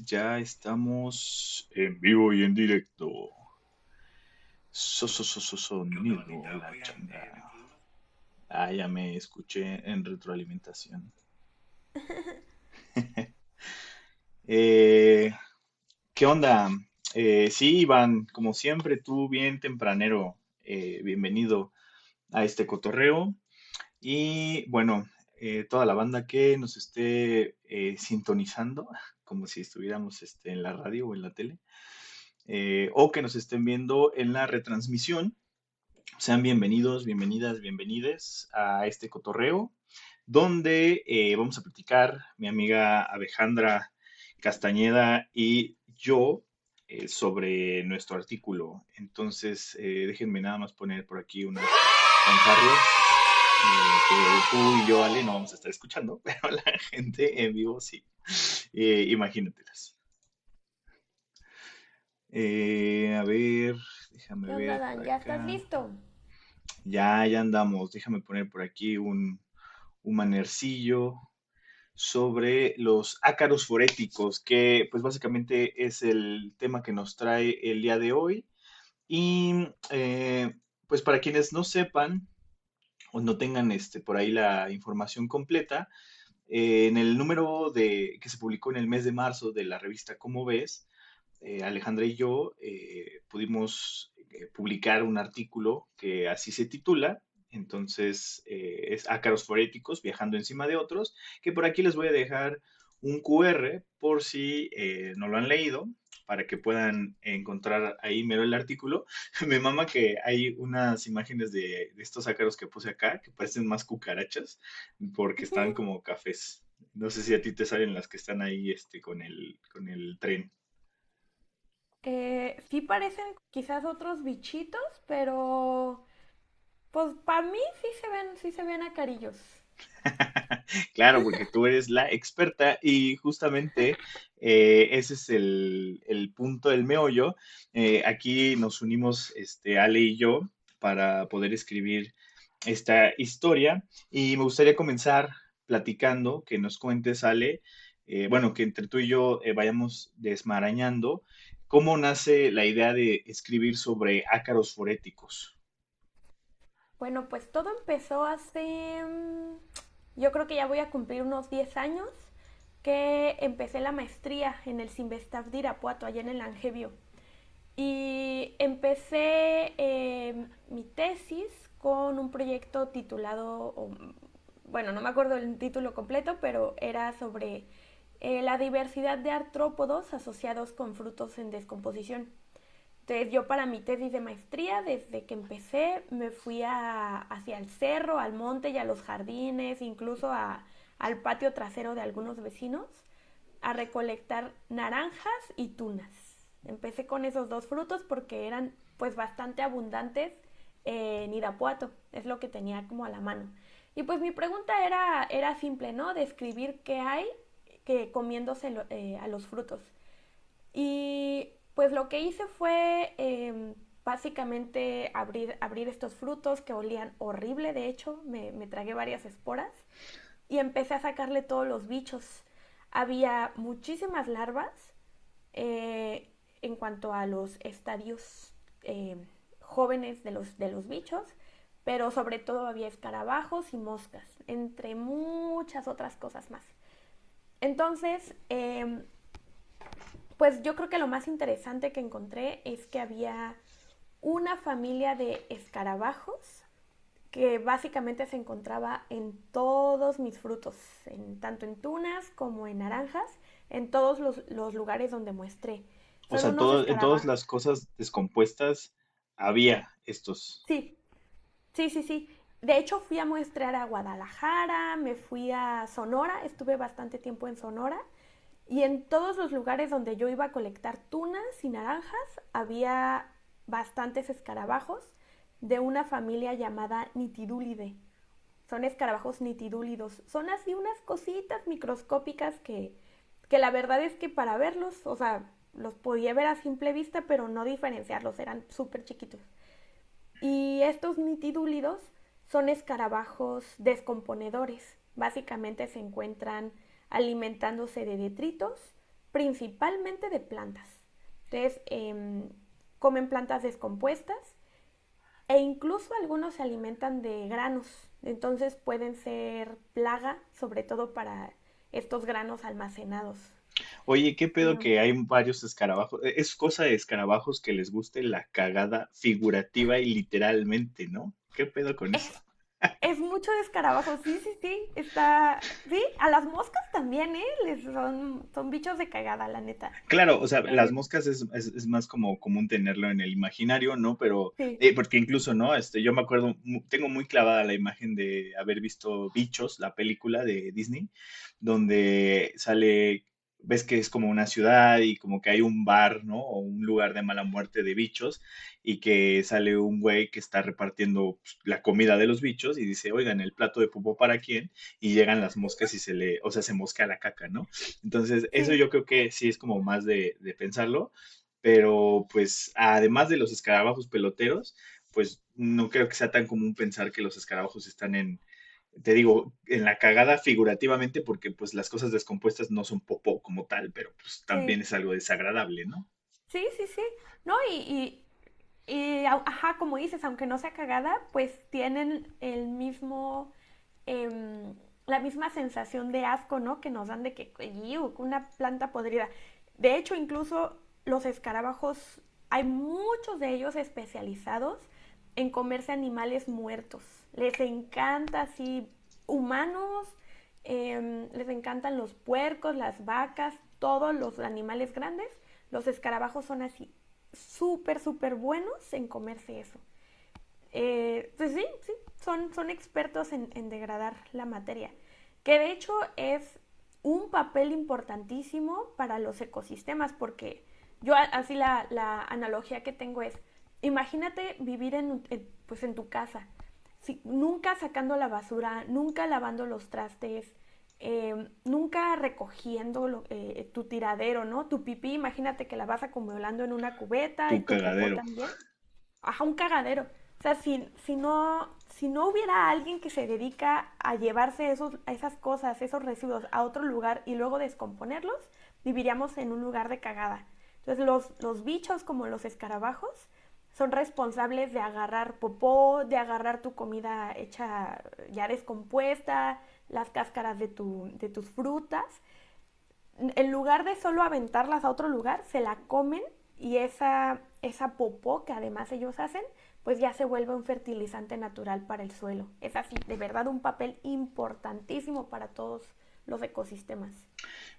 ya estamos en vivo y en directo. Sonido, la changa. Ah, ya me escuché en retroalimentación. Eh, ¿Qué onda? Sí, Iván, como siempre, tú bien tempranero. Bienvenido a este cotorreo. Y bueno, toda la banda que nos esté sintonizando, como si estuviéramos en la radio o en la tele, o que nos estén viendo en la retransmisión. Sean bienvenidos, bienvenidas, bienvenides a este cotorreo, donde vamos a platicar mi amiga Alejandra Castañeda y yo sobre nuestro artículo. Entonces, déjenme nada más poner por aquí unas fanfarrias que tú y yo, Ale, no vamos a estar escuchando, pero la gente en vivo sí. Imagínatelas. A ver, déjame ¿Qué onda, ver por Dan? ¿Ya estás acá. listo? Ya andamos. Déjame poner por aquí un manercillo sobre los ácaros foréticos, que pues básicamente es el tema que nos trae el día de hoy. Y pues para quienes no sepan o no tengan por ahí la información completa, en el número que se publicó en el mes de marzo de la revista Cómo ves, Alejandra y yo pudimos publicar un artículo que así se titula. Entonces, es ácaros foréticos viajando encima de otros, que por aquí les voy a dejar un QR por si no lo han leído, para que puedan encontrar ahí mero el artículo. Me mama que hay unas imágenes de estos ácaros que puse acá, que parecen más cucarachas, porque están como cafés. No sé si a ti te salen las que están ahí con el tren. Sí parecen quizás otros bichitos, pero pues para mí sí se ven acarillos. Claro, porque tú eres la experta y justamente ese es el punto del meollo. Aquí nos unimos, Ale y yo, para poder escribir esta historia y me gustaría comenzar platicando, que nos cuentes, Ale, bueno, que entre tú y yo vayamos desmarañando cómo nace la idea de escribir sobre ácaros foréticos. Bueno, pues todo empezó yo creo que ya voy a cumplir unos 10 años, que empecé la maestría en el Sinvestav de Irapuato, allá en el Angevio. Y empecé mi tesis con un proyecto titulado, bueno, no me acuerdo el título completo, pero era sobre la diversidad de artrópodos asociados con frutos en descomposición. Entonces yo para mi tesis de maestría, desde que empecé, me fui hacia el cerro, al monte y a los jardines, incluso al patio trasero de algunos vecinos, a recolectar naranjas y tunas. Empecé con esos dos frutos porque eran pues bastante abundantes en Irapuato, es lo que tenía como a la mano. Y pues mi pregunta era simple, ¿no? Describir qué hay que comiéndose a los frutos. Y pues lo que hice fue básicamente abrir estos frutos que olían horrible, de hecho, me tragué varias esporas y empecé a sacarle todos los bichos. Había muchísimas larvas eh, en cuanto a los estadios jóvenes de los bichos, pero sobre todo había escarabajos y moscas, entre muchas otras cosas más. Entonces, pues yo creo que lo más interesante que encontré es que había una familia de escarabajos que básicamente se encontraba en todos mis frutos, tanto en tunas como en naranjas, en todos los lugares donde muestré. O Son sea, unos en todas escarabajos. las cosas descompuestas había estos. Sí, sí, sí, sí. De hecho, fui a muestrear a Guadalajara, me fui a Sonora, estuve bastante tiempo en Sonora. Y en todos los lugares donde yo iba a colectar tunas y naranjas, había bastantes escarabajos de una familia llamada Nitidulidae. Son escarabajos nitidúlidos. Son así unas cositas microscópicas que la verdad es que para verlos, o sea, los podía ver a simple vista, pero no diferenciarlos, eran súper chiquitos. Y estos nitidúlidos son escarabajos descomponedores. Básicamente se encuentran alimentándose de detritos principalmente de plantas. Entonces, comen plantas descompuestas e incluso algunos se alimentan de granos. Entonces pueden ser plaga, sobre todo para estos granos almacenados. Oye, ¿qué pedo Um, que hay varios escarabajos? Es cosa de escarabajos que les guste la cagada figurativa y literalmente, ¿no? ¿Qué pedo con eso? es, es mucho de escarabajos, sí, sí, sí. Está. Sí, a las moscas también, ¿eh? Son bichos de cagada, la neta. Claro, o sea, las Eh, moscas es más como común tenerlo en el imaginario, ¿no? Pero, sí, porque incluso, ¿no? Yo me acuerdo, tengo muy clavada la imagen de haber visto Bichos, la película de Disney, donde sale, ves que es como una ciudad y como que hay un bar, ¿no? O un lugar de mala muerte de bichos y que sale un güey que está repartiendo pues, la comida de los bichos y dice, oigan, el plato de popó para quién, y llegan las moscas y o sea, se mosca la caca, ¿no? Entonces, eso sí, yo creo que sí es como más de pensarlo, pero pues además de los escarabajos peloteros, pues no creo que sea tan común pensar que los escarabajos están te digo, en la cagada figurativamente, porque pues las cosas descompuestas no son popó como tal, pero pues también sí. es algo desagradable, ¿no? Sí, sí, sí. No, ajá, como dices, aunque no sea cagada, pues tienen el mismo, la misma sensación de asco, ¿no? Que nos dan de que, "Iu, una planta podrida". De hecho, incluso los escarabajos, hay muchos de ellos especializados en comerse animales muertos. Les encanta así, humanos, les encantan los puercos, las vacas, todos los animales grandes. Los escarabajos son así súper, súper buenos en comerse eso. Pues sí, sí, son expertos en degradar la materia, que de hecho es un papel importantísimo para los ecosistemas, porque yo así la analogía que tengo es, imagínate vivir pues en tu casa, nunca sacando la basura, nunca lavando los trastes, nunca recogiendo tu tiradero, ¿no? Tu pipí, imagínate que la vas acumulando en una cubeta y Tu tu popó cagadero. también. Ajá, un cagadero. O sea, si no hubiera alguien que se dedica a llevarse esas cosas, esos residuos a otro lugar y luego descomponerlos, viviríamos en un lugar de cagada. Entonces, los bichos como los escarabajos son responsables de agarrar popó, de agarrar tu comida hecha ya descompuesta, las cáscaras de tus frutas. En lugar de solo aventarlas a otro lugar, se la comen y esa popó que además ellos hacen, pues ya se vuelve un fertilizante natural para el suelo. Es así, de verdad, un papel importantísimo para todos los ecosistemas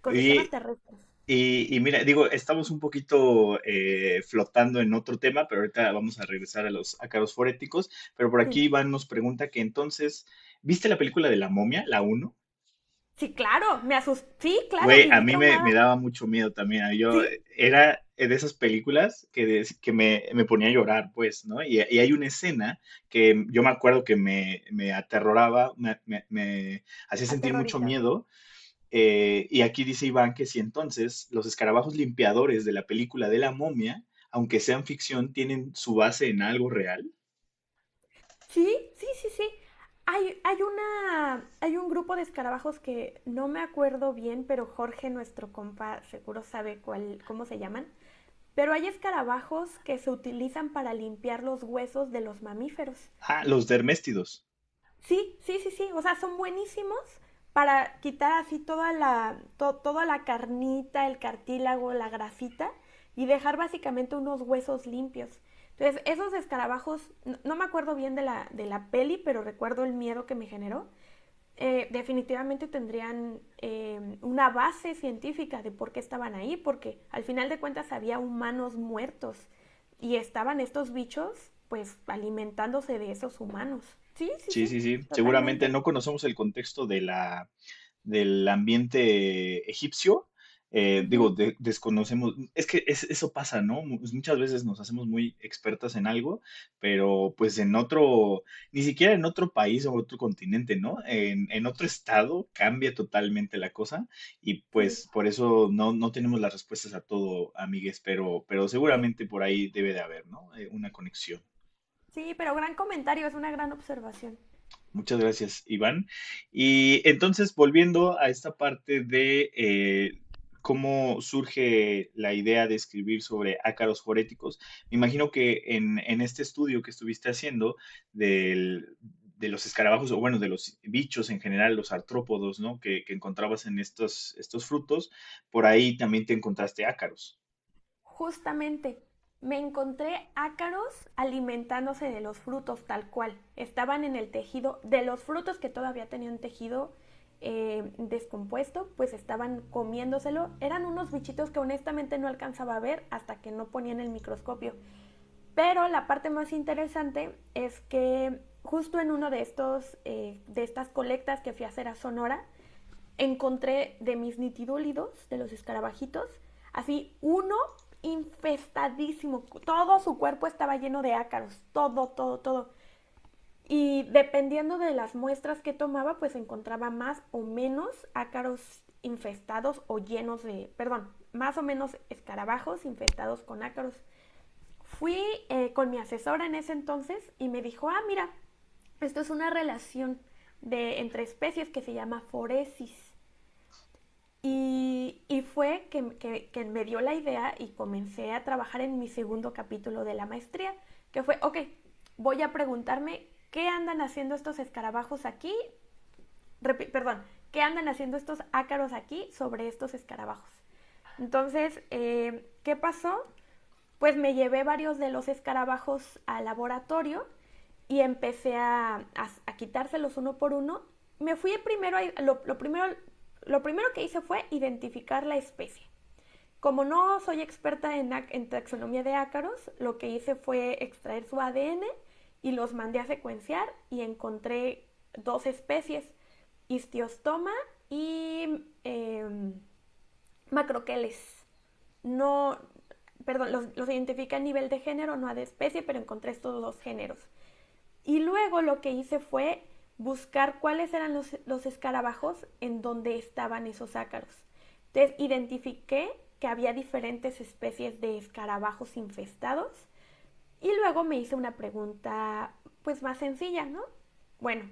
Y, terrestres. y mira, digo, estamos un poquito flotando en otro tema, pero ahorita vamos a regresar a los ácaros foréticos. Pero por aquí Sí, Iván nos pregunta que entonces, ¿viste la película de la momia, la uno? sí, claro, me asusté, sí, claro, Güey, a viví mí me traumada. daba mucho miedo también. Yo Sí, era de esas películas que me ponía a llorar, pues, ¿no? Y hay una escena que yo me acuerdo que me aterroraba, me hacía sentir mucho aterrorizaba. miedo. Y aquí dice Iván que si entonces los escarabajos limpiadores de la película de la momia, aunque sean ficción, tienen su base en algo real. Sí, sí, sí, sí. Hay un grupo de escarabajos que no me acuerdo bien, pero Jorge, nuestro compa, seguro sabe cómo se llaman. Pero hay escarabajos que se utilizan para limpiar los huesos de los mamíferos. Ah, los derméstidos. Sí, sí, sí, sí. O sea, son buenísimos para quitar así toda la carnita, el cartílago, la grasita y dejar básicamente unos huesos limpios. Entonces, esos escarabajos, no me acuerdo bien de la peli, pero recuerdo el miedo que me generó. Definitivamente tendrían una base científica de por qué estaban ahí, porque al final de cuentas había humanos muertos y estaban estos bichos pues alimentándose de esos humanos. Sí, sí, Sí, sí, sí, sí. Seguramente totalmente. no conocemos el contexto del ambiente egipcio. Digo, Ujú. desconocemos. Es que eso pasa, ¿no? Muchas veces nos hacemos muy expertas en algo, pero pues ni siquiera en otro país o otro continente, ¿no? En otro estado cambia totalmente la cosa y Sí, pues por eso no tenemos las respuestas a todo, amigues, pero sí, seguramente por ahí debe de haber, ¿no? Una conexión. sí, pero gran comentario, es una gran observación. Muchas gracias, Iván. Y entonces, volviendo a esta parte de cómo surge la idea de escribir sobre ácaros foréticos. Me imagino que en este estudio que estuviste haciendo de los escarabajos, o bueno, de los bichos en general, los artrópodos, ¿no? Que encontrabas en estos frutos, por ahí también te encontraste ácaros. Justamente, me encontré ácaros alimentándose de los frutos tal cual. Estaban en el tejido, de los frutos que todavía tenían tejido descompuesto, pues estaban comiéndoselo. Eran unos bichitos que honestamente no alcanzaba a ver hasta que no ponía en el microscopio. Pero la parte más interesante es que justo en uno de estas colectas que fui a hacer a Sonora, encontré de mis nitidólidos, de los escarabajitos, así uno infestadísimo. Todo su cuerpo estaba lleno de ácaros. Todo, todo, todo. Y dependiendo de las muestras que tomaba, pues encontraba más o menos ácaros infestados o llenos de, perdón, más o menos escarabajos infestados con ácaros. Fui con mi asesora en ese entonces y me dijo, ah, mira, esto es una relación entre especies que se llama foresis. Y fue que me dio la idea y comencé a trabajar en mi segundo capítulo de la maestría, que fue, ok, voy a preguntarme qué andan haciendo estos escarabajos aquí, perdón, qué andan haciendo estos ácaros aquí sobre estos escarabajos. Entonces, ¿qué pasó? Pues me llevé varios de los escarabajos al laboratorio y empecé a quitárselos uno por uno. Me fui primero, lo primero que hice fue identificar la especie. Como no soy experta en taxonomía de ácaros, lo que hice fue extraer su ADN y los mandé a secuenciar y encontré dos especies, Istiostoma y Macrocheles. No, perdón, los identifiqué a nivel de género, no a de especie, pero encontré estos dos géneros. Y luego lo que hice fue buscar cuáles eran los escarabajos en donde estaban esos ácaros. Entonces identifiqué que había diferentes especies de escarabajos infestados y luego me hice una pregunta pues más sencilla, ¿no? Bueno,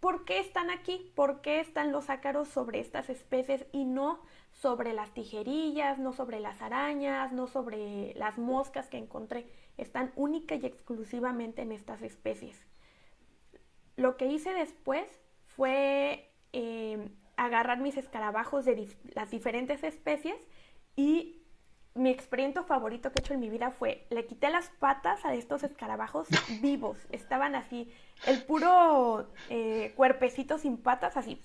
¿por qué están aquí? ¿Por qué están los ácaros sobre estas especies y no sobre las tijerillas, no sobre las arañas, no sobre las moscas que encontré? Están única y exclusivamente en estas especies. Lo que hice después fue agarrar mis escarabajos de las diferentes especies y mi experimento favorito que he hecho en mi vida fue, le quité las patas a estos escarabajos vivos, estaban así, el puro cuerpecito sin patas, así,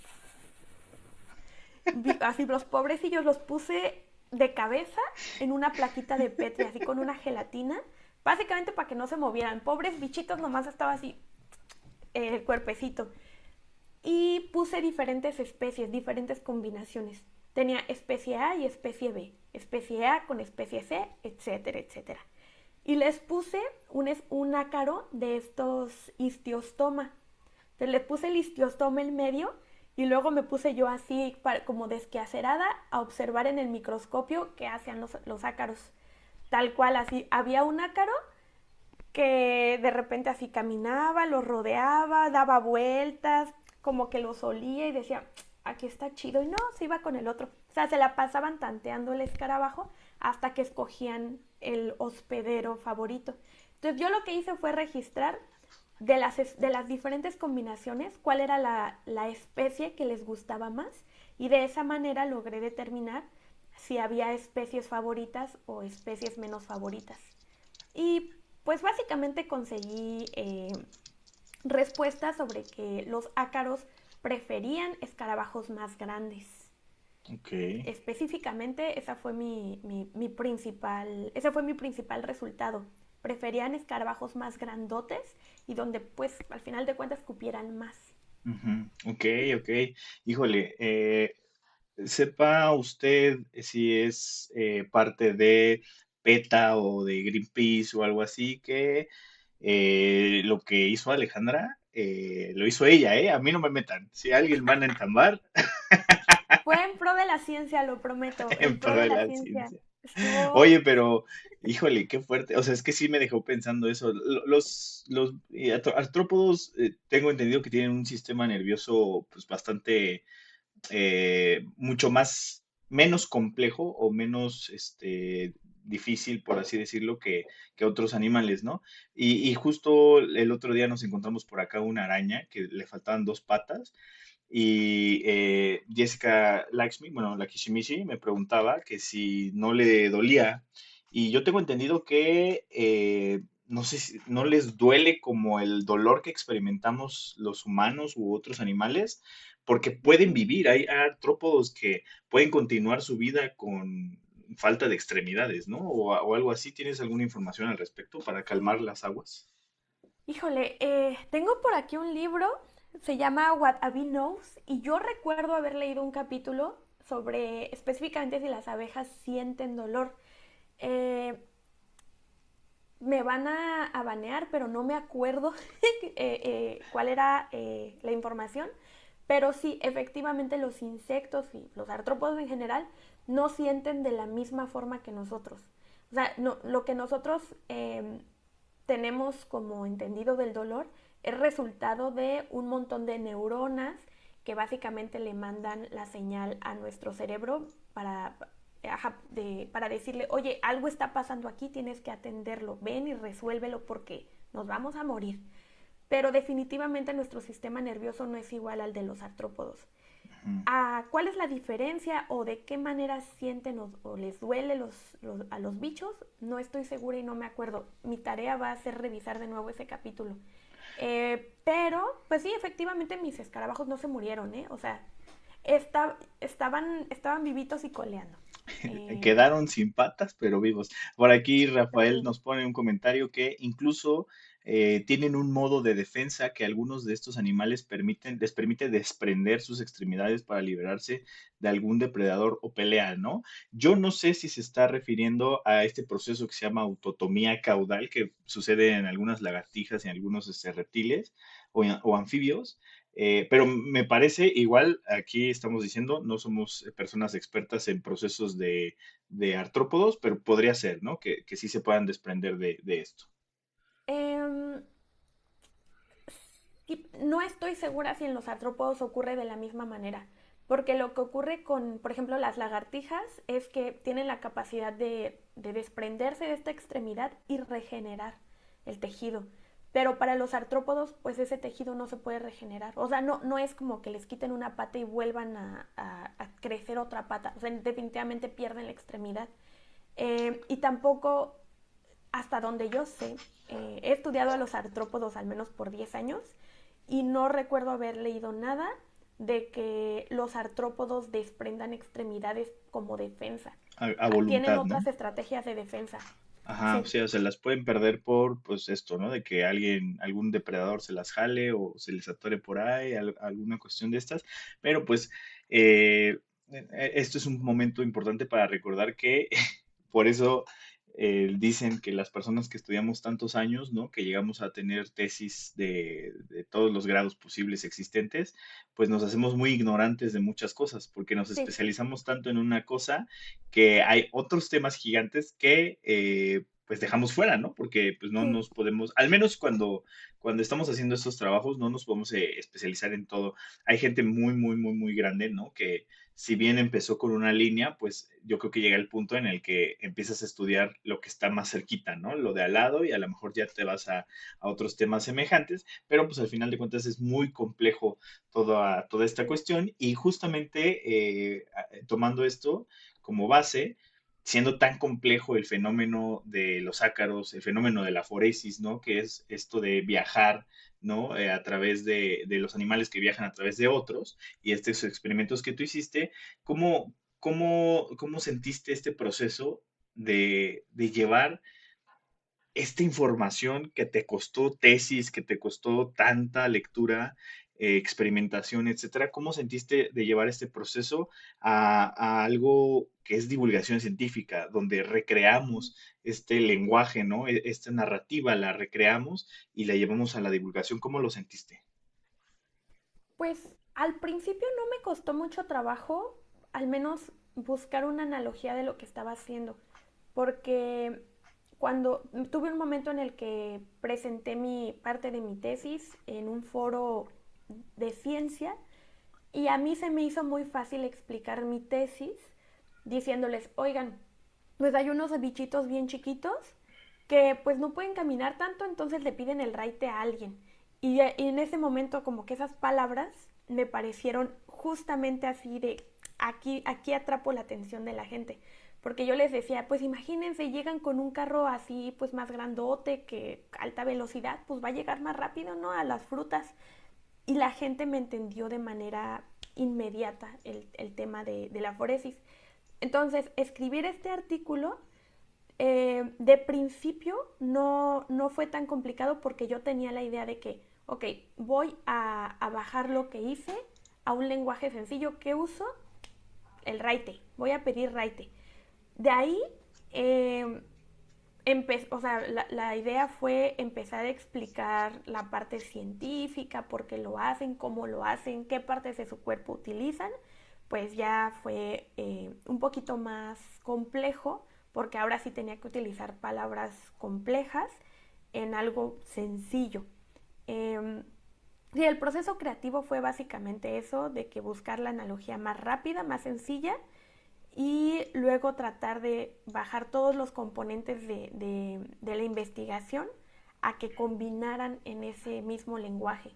así los pobrecillos los puse de cabeza en una plaquita de Petri, así con una gelatina, básicamente para que no se movieran, pobres bichitos nomás estaba así el cuerpecito. Y puse diferentes especies, diferentes combinaciones. Tenía especie A y especie B, especie A con especie C, etcétera, etcétera. Y les puse un ácaro de estos istiostoma. Entonces le puse el istiostoma en medio y luego me puse yo así como desquacerada a observar en el microscopio qué hacían los ácaros. Tal cual, así había un ácaro que de repente así caminaba, los rodeaba, daba vueltas, como que los olía y decía, aquí está chido, y no, se iba con el otro. O sea, se la pasaban tanteando el escarabajo hasta que escogían el hospedero favorito. Entonces yo lo que hice fue registrar de las diferentes combinaciones cuál era la especie que les gustaba más y de esa manera logré determinar si había especies favoritas o especies menos favoritas. Y pues básicamente conseguí respuestas sobre que los ácaros preferían escarabajos más grandes. Ok. Específicamente, ese fue mi principal resultado. Preferían escarabajos más grandotes y donde pues al final de cuentas cupieran más. Ujú. Ok, ok. Híjole, sepa usted si es parte de PETA o de Greenpeace o algo así, que lo que hizo Alejandra, lo hizo ella, ¿eh? A mí no me metan. Si alguien van a entambar, Fue en pro de la ciencia, lo prometo, en en pro pro de de la la ciencia. ciencia. Estuvo. Oye, pero, híjole, qué fuerte. O sea, es que sí me dejó pensando eso. Los artrópodos, tengo entendido que tienen un sistema nervioso, pues, bastante, mucho más. menos complejo o menos difícil, por así decirlo, que otros animales, ¿no? Y justo el otro día nos encontramos por acá una araña que le faltaban dos patas y Jessica Lakshmi, bueno, la Kishimishi, me preguntaba que si no le dolía. Y yo tengo entendido que no sé si no les duele como el dolor que experimentamos los humanos u otros animales, porque pueden vivir. Hay artrópodos que pueden continuar su vida con falta de extremidades, ¿no? O algo así. ¿Tienes alguna información al respecto para calmar las aguas? Híjole, tengo por aquí un libro, se llama What a Bee Knows, y yo recuerdo haber leído un capítulo sobre específicamente si las abejas sienten dolor. Eh, Me van a banear, pero no me acuerdo cuál era la información. Pero sí, efectivamente los insectos y los artrópodos en general no sienten de la misma forma que nosotros. O sea, no, lo que nosotros tenemos como entendido del dolor es resultado de un montón de neuronas que básicamente le mandan la señal a nuestro cerebro para decirle, oye, algo está pasando aquí, tienes que atenderlo, ven y resuélvelo porque nos vamos a morir. Pero definitivamente nuestro sistema nervioso no es igual al de los artrópodos. Ujú. ¿Cuál es la diferencia o de qué manera sienten o les duele a los bichos? No estoy segura y no me acuerdo. Mi tarea va a ser revisar de nuevo ese capítulo. Pero, pues sí, efectivamente mis escarabajos no se murieron, ¿eh? O sea, estaban vivitos y coleando. Eh, Quedaron sin patas, pero vivos. Por aquí Rafael sí, nos pone un comentario que incluso tienen un modo de defensa que algunos de estos animales les permite desprender sus extremidades para liberarse de algún depredador o pelea, ¿no? Yo no sé si se está refiriendo a este proceso que se llama autotomía caudal, que sucede en algunas lagartijas y en algunos reptiles o anfibios, pero me parece igual, aquí estamos diciendo, no somos personas expertas en procesos de artrópodos, pero podría ser, ¿no? Que sí se puedan desprender de esto. em, y no estoy segura si en los artrópodos ocurre de la misma manera, porque lo que ocurre con, por ejemplo, las lagartijas es que tienen la capacidad de desprenderse de esta extremidad y regenerar el tejido. Pero para los artrópodos, pues ese tejido no se puede regenerar. O sea, no es como que les quiten una pata y vuelvan a crecer otra pata. O sea, definitivamente pierden la extremidad. Y tampoco, hasta donde yo sé, he estudiado a los artrópodos al menos por 10 años y no recuerdo haber leído nada de que los artrópodos desprendan extremidades como defensa. A Tienen voluntad, ¿no? otras estrategias de defensa. Ajá, o Sí, sea, se las pueden perder por, pues esto, ¿no? De que algún depredador se las jale o se les atore por ahí, alguna cuestión de estas. Pero pues, esto es un momento importante para recordar que por eso dicen que las personas que estudiamos tantos años, ¿no? Que llegamos a tener tesis de todos los grados posibles existentes, pues nos hacemos muy ignorantes de muchas cosas, porque nos sí, especializamos tanto en una cosa que hay otros temas gigantes que pues dejamos fuera, ¿no? Porque pues no sí. nos podemos, al menos cuando estamos haciendo estos trabajos, no nos podemos especializar en todo. Hay gente muy, muy, muy, muy grande, ¿no? Que si bien empezó con una línea, pues yo creo que llega el punto en el que empiezas a estudiar lo que está más cerquita, ¿no? Lo de al lado y a lo mejor ya te vas a otros temas semejantes, pero pues al final de cuentas es muy complejo toda esta cuestión y justamente tomando esto como base, siendo tan complejo el fenómeno de los ácaros, el fenómeno de la foresis, ¿no? Que es esto de viajar, ¿no? A través de los animales que viajan a través de otros y estos experimentos que tú hiciste, ¿cómo sentiste este proceso de llevar esta información que te costó tesis, que te costó tanta lectura, experimentación, etcétera? ¿Cómo sentiste de llevar este proceso a algo que es divulgación científica, donde recreamos este lenguaje, ¿no? Esta narrativa la recreamos y la llevamos a la divulgación? ¿Cómo lo sentiste? Pues al principio no me costó mucho trabajo, al menos buscar una analogía de lo que estaba haciendo, porque cuando tuve un momento en el que presenté mi parte de mi tesis en un foro de ciencia y a mí se me hizo muy fácil explicar mi tesis diciéndoles, oigan, pues hay unos bichitos bien chiquitos que pues no pueden caminar tanto, entonces le piden el raite a alguien. Y en ese momento como que esas palabras me parecieron justamente así de aquí atrapo la atención de la gente. Porque yo les decía, pues imagínense, llegan con un carro así pues más grandote, que alta velocidad, pues va a llegar más rápido, ¿no? A las frutas. Y la gente me entendió de manera inmediata el tema de la foresis. Entonces, escribir este artículo de principio no fue tan complicado porque yo tenía la idea de que, ok, voy a bajar lo que hice a un lenguaje sencillo que uso, el raite, voy a pedir raite. De ahí, eh, o sea, la idea fue empezar a explicar la parte científica, por qué lo hacen, cómo lo hacen, qué partes de su cuerpo utilizan. Pues ya fue un poquito más complejo, porque ahora sí tenía que utilizar palabras complejas en algo sencillo. Eh, sí, el proceso creativo fue básicamente eso, de que buscar la analogía más rápida, más sencilla, y luego tratar de bajar todos los componentes de la investigación a que combinaran en ese mismo lenguaje.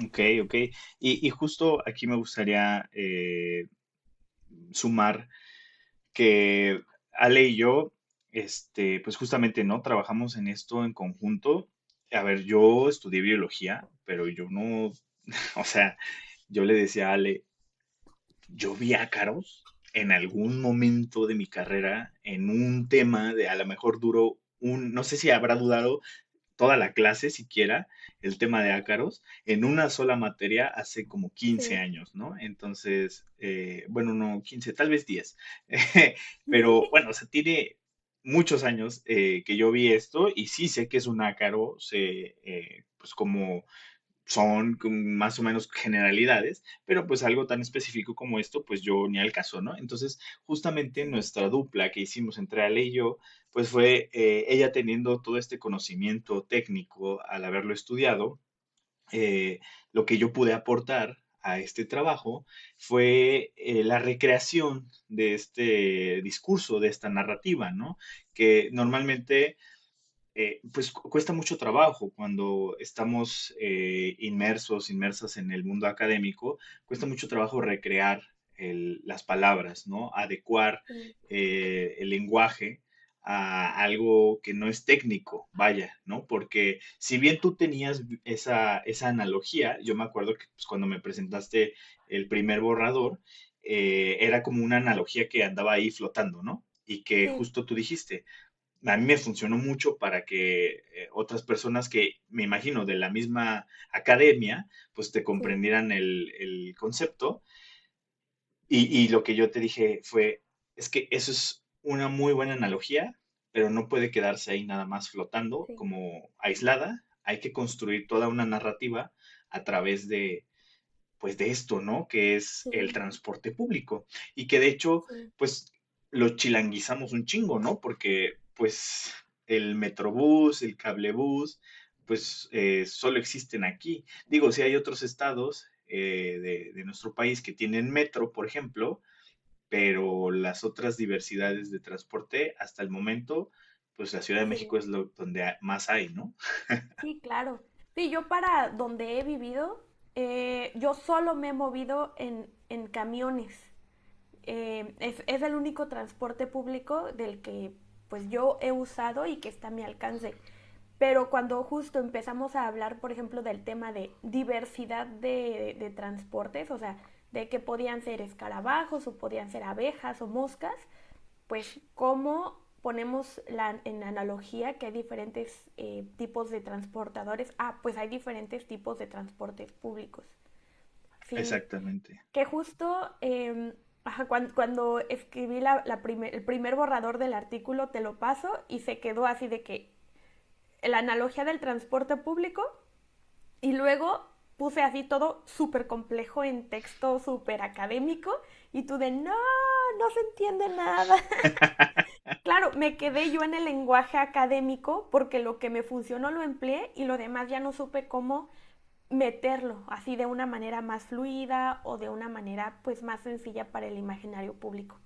Ok, ok. Y justo aquí me gustaría sumar que Ale y yo, pues justamente, ¿no? Trabajamos en esto en conjunto. A ver, yo estudié biología, pero yo no, o sea, yo le decía a Ale, yo vi ácaros en algún momento de mi carrera en un tema de a lo mejor duró no sé si habrá durado toda la clase siquiera, el tema de ácaros, en una sola materia hace como 15 Sí. años, ¿no? Entonces, bueno, no 15, tal vez 10. Pero bueno, o sea, tiene muchos años que yo vi esto y sí sé que es un ácaro, sé, pues como son más o menos generalidades, pero pues algo tan específico como esto, pues yo ni al caso, ¿no? Entonces, justamente Sí. nuestra dupla que hicimos entre Ale y yo, pues fue ella teniendo todo este conocimiento técnico al haberlo estudiado, eh, lo que yo pude aportar a este trabajo fue la recreación de este discurso, de esta narrativa, ¿no? Que normalmente pues cuesta mucho trabajo cuando estamos inmersas en el mundo académico, cuesta mucho trabajo recrear las palabras, ¿no? Adecuar Sí. el lenguaje a algo que no es técnico, vaya, ¿no? Porque si bien tú tenías esa analogía, yo me acuerdo que pues, cuando me presentaste el primer borrador, era como una analogía que andaba ahí flotando, ¿no? Y que Sí. justo tú dijiste, a mí me funcionó mucho para que otras personas que me imagino de la misma academia, pues te Sí. comprendieran el concepto. Y lo que yo te dije fue, es que eso es una muy buena analogía, pero no puede quedarse ahí nada más flotando Sí. como aislada. Hay que construir toda una narrativa a través de, pues de esto, ¿no? Que es el Sí. transporte público. Y que de hecho, Sí. pues lo chilanguizamos un chingo, ¿no? Porque pues el metrobús, el cablebús, pues solo existen aquí. Digo, si hay otros estados de nuestro país que tienen metro, por ejemplo, pero las otras diversidades de transporte, hasta el momento, pues la Ciudad de Sí. México es donde más hay, ¿no? Sí, claro. Sí, yo para donde he vivido, yo solo me he movido en camiones. Es el único transporte público del que pues yo he usado y que está a mi alcance. Pero cuando justo empezamos a hablar, por ejemplo, del tema de diversidad de transportes, o sea, de que podían ser escarabajos o podían ser abejas o moscas, pues cómo ponemos en analogía que hay diferentes tipos de transportadores. Ah, pues hay diferentes tipos de transportes públicos. Sí, Exactamente. que justo ajá, cuando escribí el primer borrador del artículo te lo paso y se quedó así de que la analogía del transporte público y luego puse así todo súper complejo en texto súper académico y tú de no se entiende nada. Claro, me quedé yo en el lenguaje académico porque lo que me funcionó lo empleé y lo demás ya no supe cómo meterlo así de una manera más fluida o de una manera pues más sencilla para el imaginario público.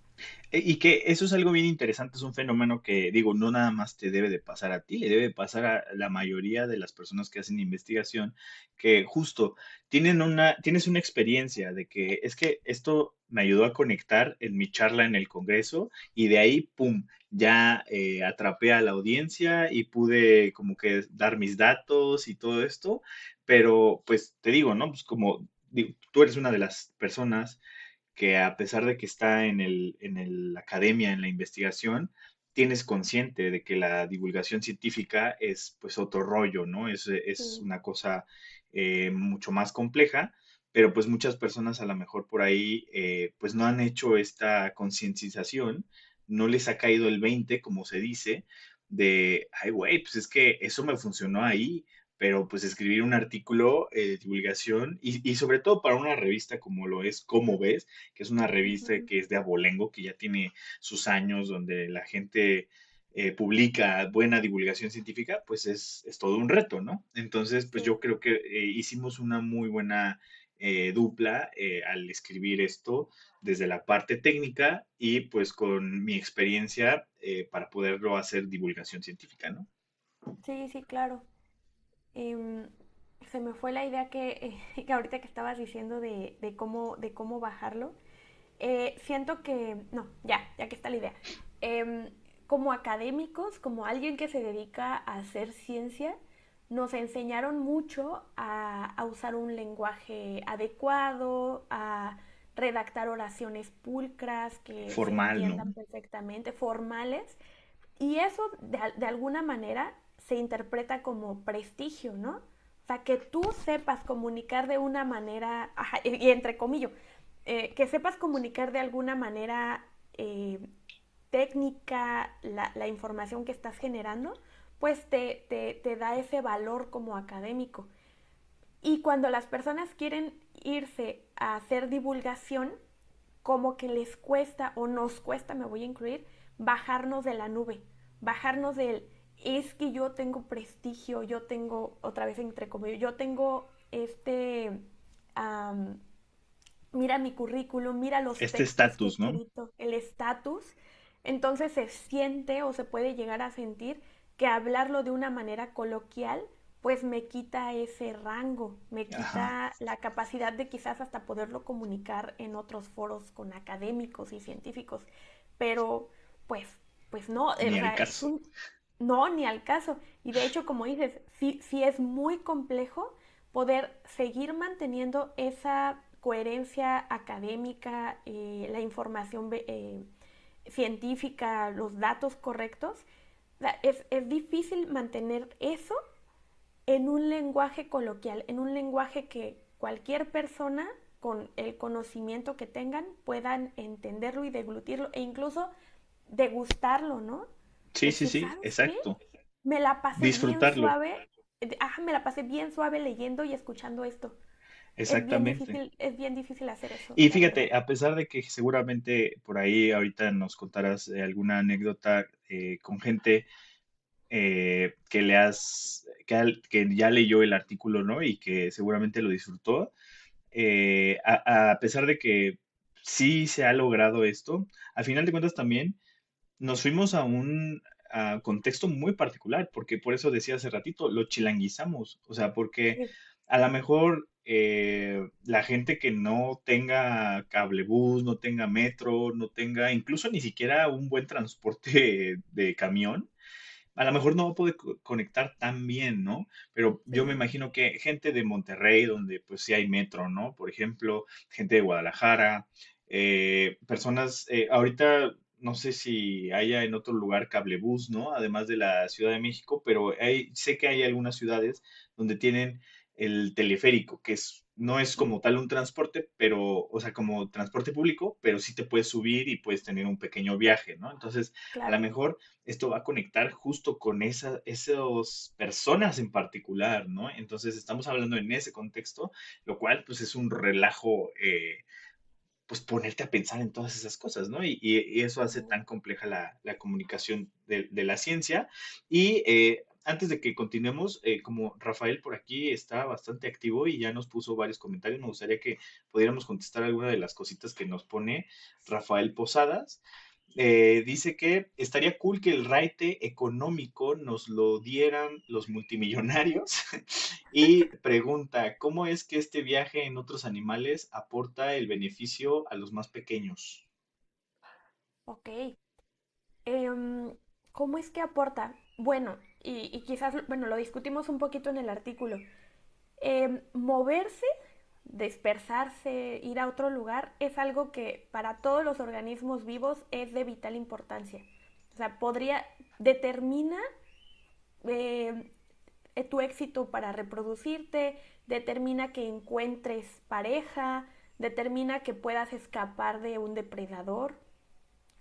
Y que eso es algo bien interesante, es un fenómeno que, digo, no nada más te debe de pasar a ti, le debe de pasar a la mayoría de las personas que hacen investigación, que justo tienes una experiencia de que es que esto me ayudó a conectar en mi charla en el Congreso y de ahí, ¡pum!, ya atrapé a la audiencia y pude como que dar mis datos y todo esto, pero pues te digo, ¿no? Pues como tú eres una de las personas que a pesar de que está la academia, en la investigación, tienes consciente de que la divulgación científica es pues otro rollo, ¿no? Es Sí, una cosa mucho más compleja, pero pues muchas personas a lo mejor por ahí pues no han hecho esta concientización, no les ha caído el 20, como se dice, de, ay, güey, pues es que eso me funcionó ahí, pero pues escribir un artículo de divulgación y sobre todo para una revista como lo es Cómo Ves, que es una revista ujú, que es de abolengo, que ya tiene sus años, donde la gente publica buena divulgación científica, pues es todo un reto, ¿no? Entonces, pues yo sí. creo que hicimos una muy buena dupla al escribir esto desde la parte técnica y pues con mi experiencia para poderlo hacer divulgación científica, ¿no? Sí, sí, claro. Em, Se me fue la idea que ahorita que estabas diciendo de cómo bajarlo. Siento que, no, ya que está la idea. Em, Como académicos, como alguien que se dedica a hacer ciencia, nos enseñaron mucho a usar un lenguaje adecuado, a redactar oraciones pulcras que se Formal, ¿no? entiendan perfectamente, formales, y eso de alguna manera se interpreta como prestigio, ¿no? O sea, que tú sepas comunicar de una manera, ajá, y entre comillas, que sepas comunicar de alguna manera técnica la información que estás generando, pues te da ese valor como académico. Y cuando las personas quieren irse a hacer divulgación, como que les cuesta o nos cuesta, me voy a incluir, bajarnos de la nube, bajarnos del, es que yo tengo prestigio, yo tengo, otra vez entre comillas, yo tengo um, mira mi currículum, mira los Este textos que he estatus, ¿no? escrito, el estatus, entonces se siente o se puede llegar a sentir que hablarlo de una manera coloquial pues me quita ese rango, me Ajá, quita la capacidad de quizás hasta poderlo comunicar en otros foros con académicos y científicos. Pero pues, pues no, ni o al sea, es caso. un, no, ni al caso. Y de hecho, como dices, sí, sí es muy complejo poder seguir manteniendo esa coherencia académica, la información científica, los datos correctos. O sea, es difícil mantener eso en un lenguaje coloquial, en un lenguaje que cualquier persona con el conocimiento que tengan puedan entenderlo y deglutirlo e incluso degustarlo, ¿no? Sí, sí, Decir, sí, ¿sabes qué? exacto. Me la pasé bien Disfrutarlo, suave, me la pasé bien suave leyendo y escuchando esto. exactamente. Es bien difícil hacer eso, Y la verdad. fíjate, a pesar de que seguramente por ahí ahorita nos contarás alguna anécdota con gente que que ya leyó el artículo, ¿no? Y que seguramente lo disfrutó, a pesar de que sí se ha logrado esto, al final de cuentas también nos fuimos a un contexto muy particular, porque por eso decía hace ratito, lo chilanguizamos, o sea, porque Sí, a lo mejor la gente que no tenga cablebús, no tenga metro, no tenga incluso ni siquiera un buen transporte de camión, a lo mejor no va a poder conectar tan bien, ¿no? Pero yo me sí. imagino que gente de Monterrey, donde pues sí hay metro, ¿no? Por ejemplo, gente de Guadalajara, personas, ahorita no sé si haya en otro lugar cablebús, ¿no? Además de la Ciudad de México, pero sé que hay algunas ciudades donde tienen el teleférico, no es como tal un transporte, pero, o sea, como transporte público, pero sí te puedes subir y puedes tener un pequeño viaje, ¿no? Entonces, a lo Claro. mejor esto va a conectar justo con esas personas en particular, ¿no? Entonces estamos hablando en ese contexto, lo cual pues es un relajo, pues ponerte a pensar en todas esas cosas, ¿no? Y eso hace Sí. tan compleja la comunicación de la ciencia. Y antes de que continuemos, como Rafael por aquí está bastante activo y ya nos puso varios comentarios, me gustaría que pudiéramos contestar alguna de las cositas que nos pone Rafael Posadas. Dice que estaría cool que el raite económico nos lo dieran los multimillonarios y pregunta, ¿cómo es que este viaje en otros animales aporta el beneficio a los más pequeños? Ok. Em, ¿Cómo es que aporta? Bueno, y quizás, bueno, lo discutimos un poquito en el artículo. Moverse, dispersarse, ir a otro lugar, es algo que para todos los organismos vivos es de vital importancia. O sea, determina eh, tu éxito para reproducirte, determina que encuentres pareja, determina que puedas escapar de un depredador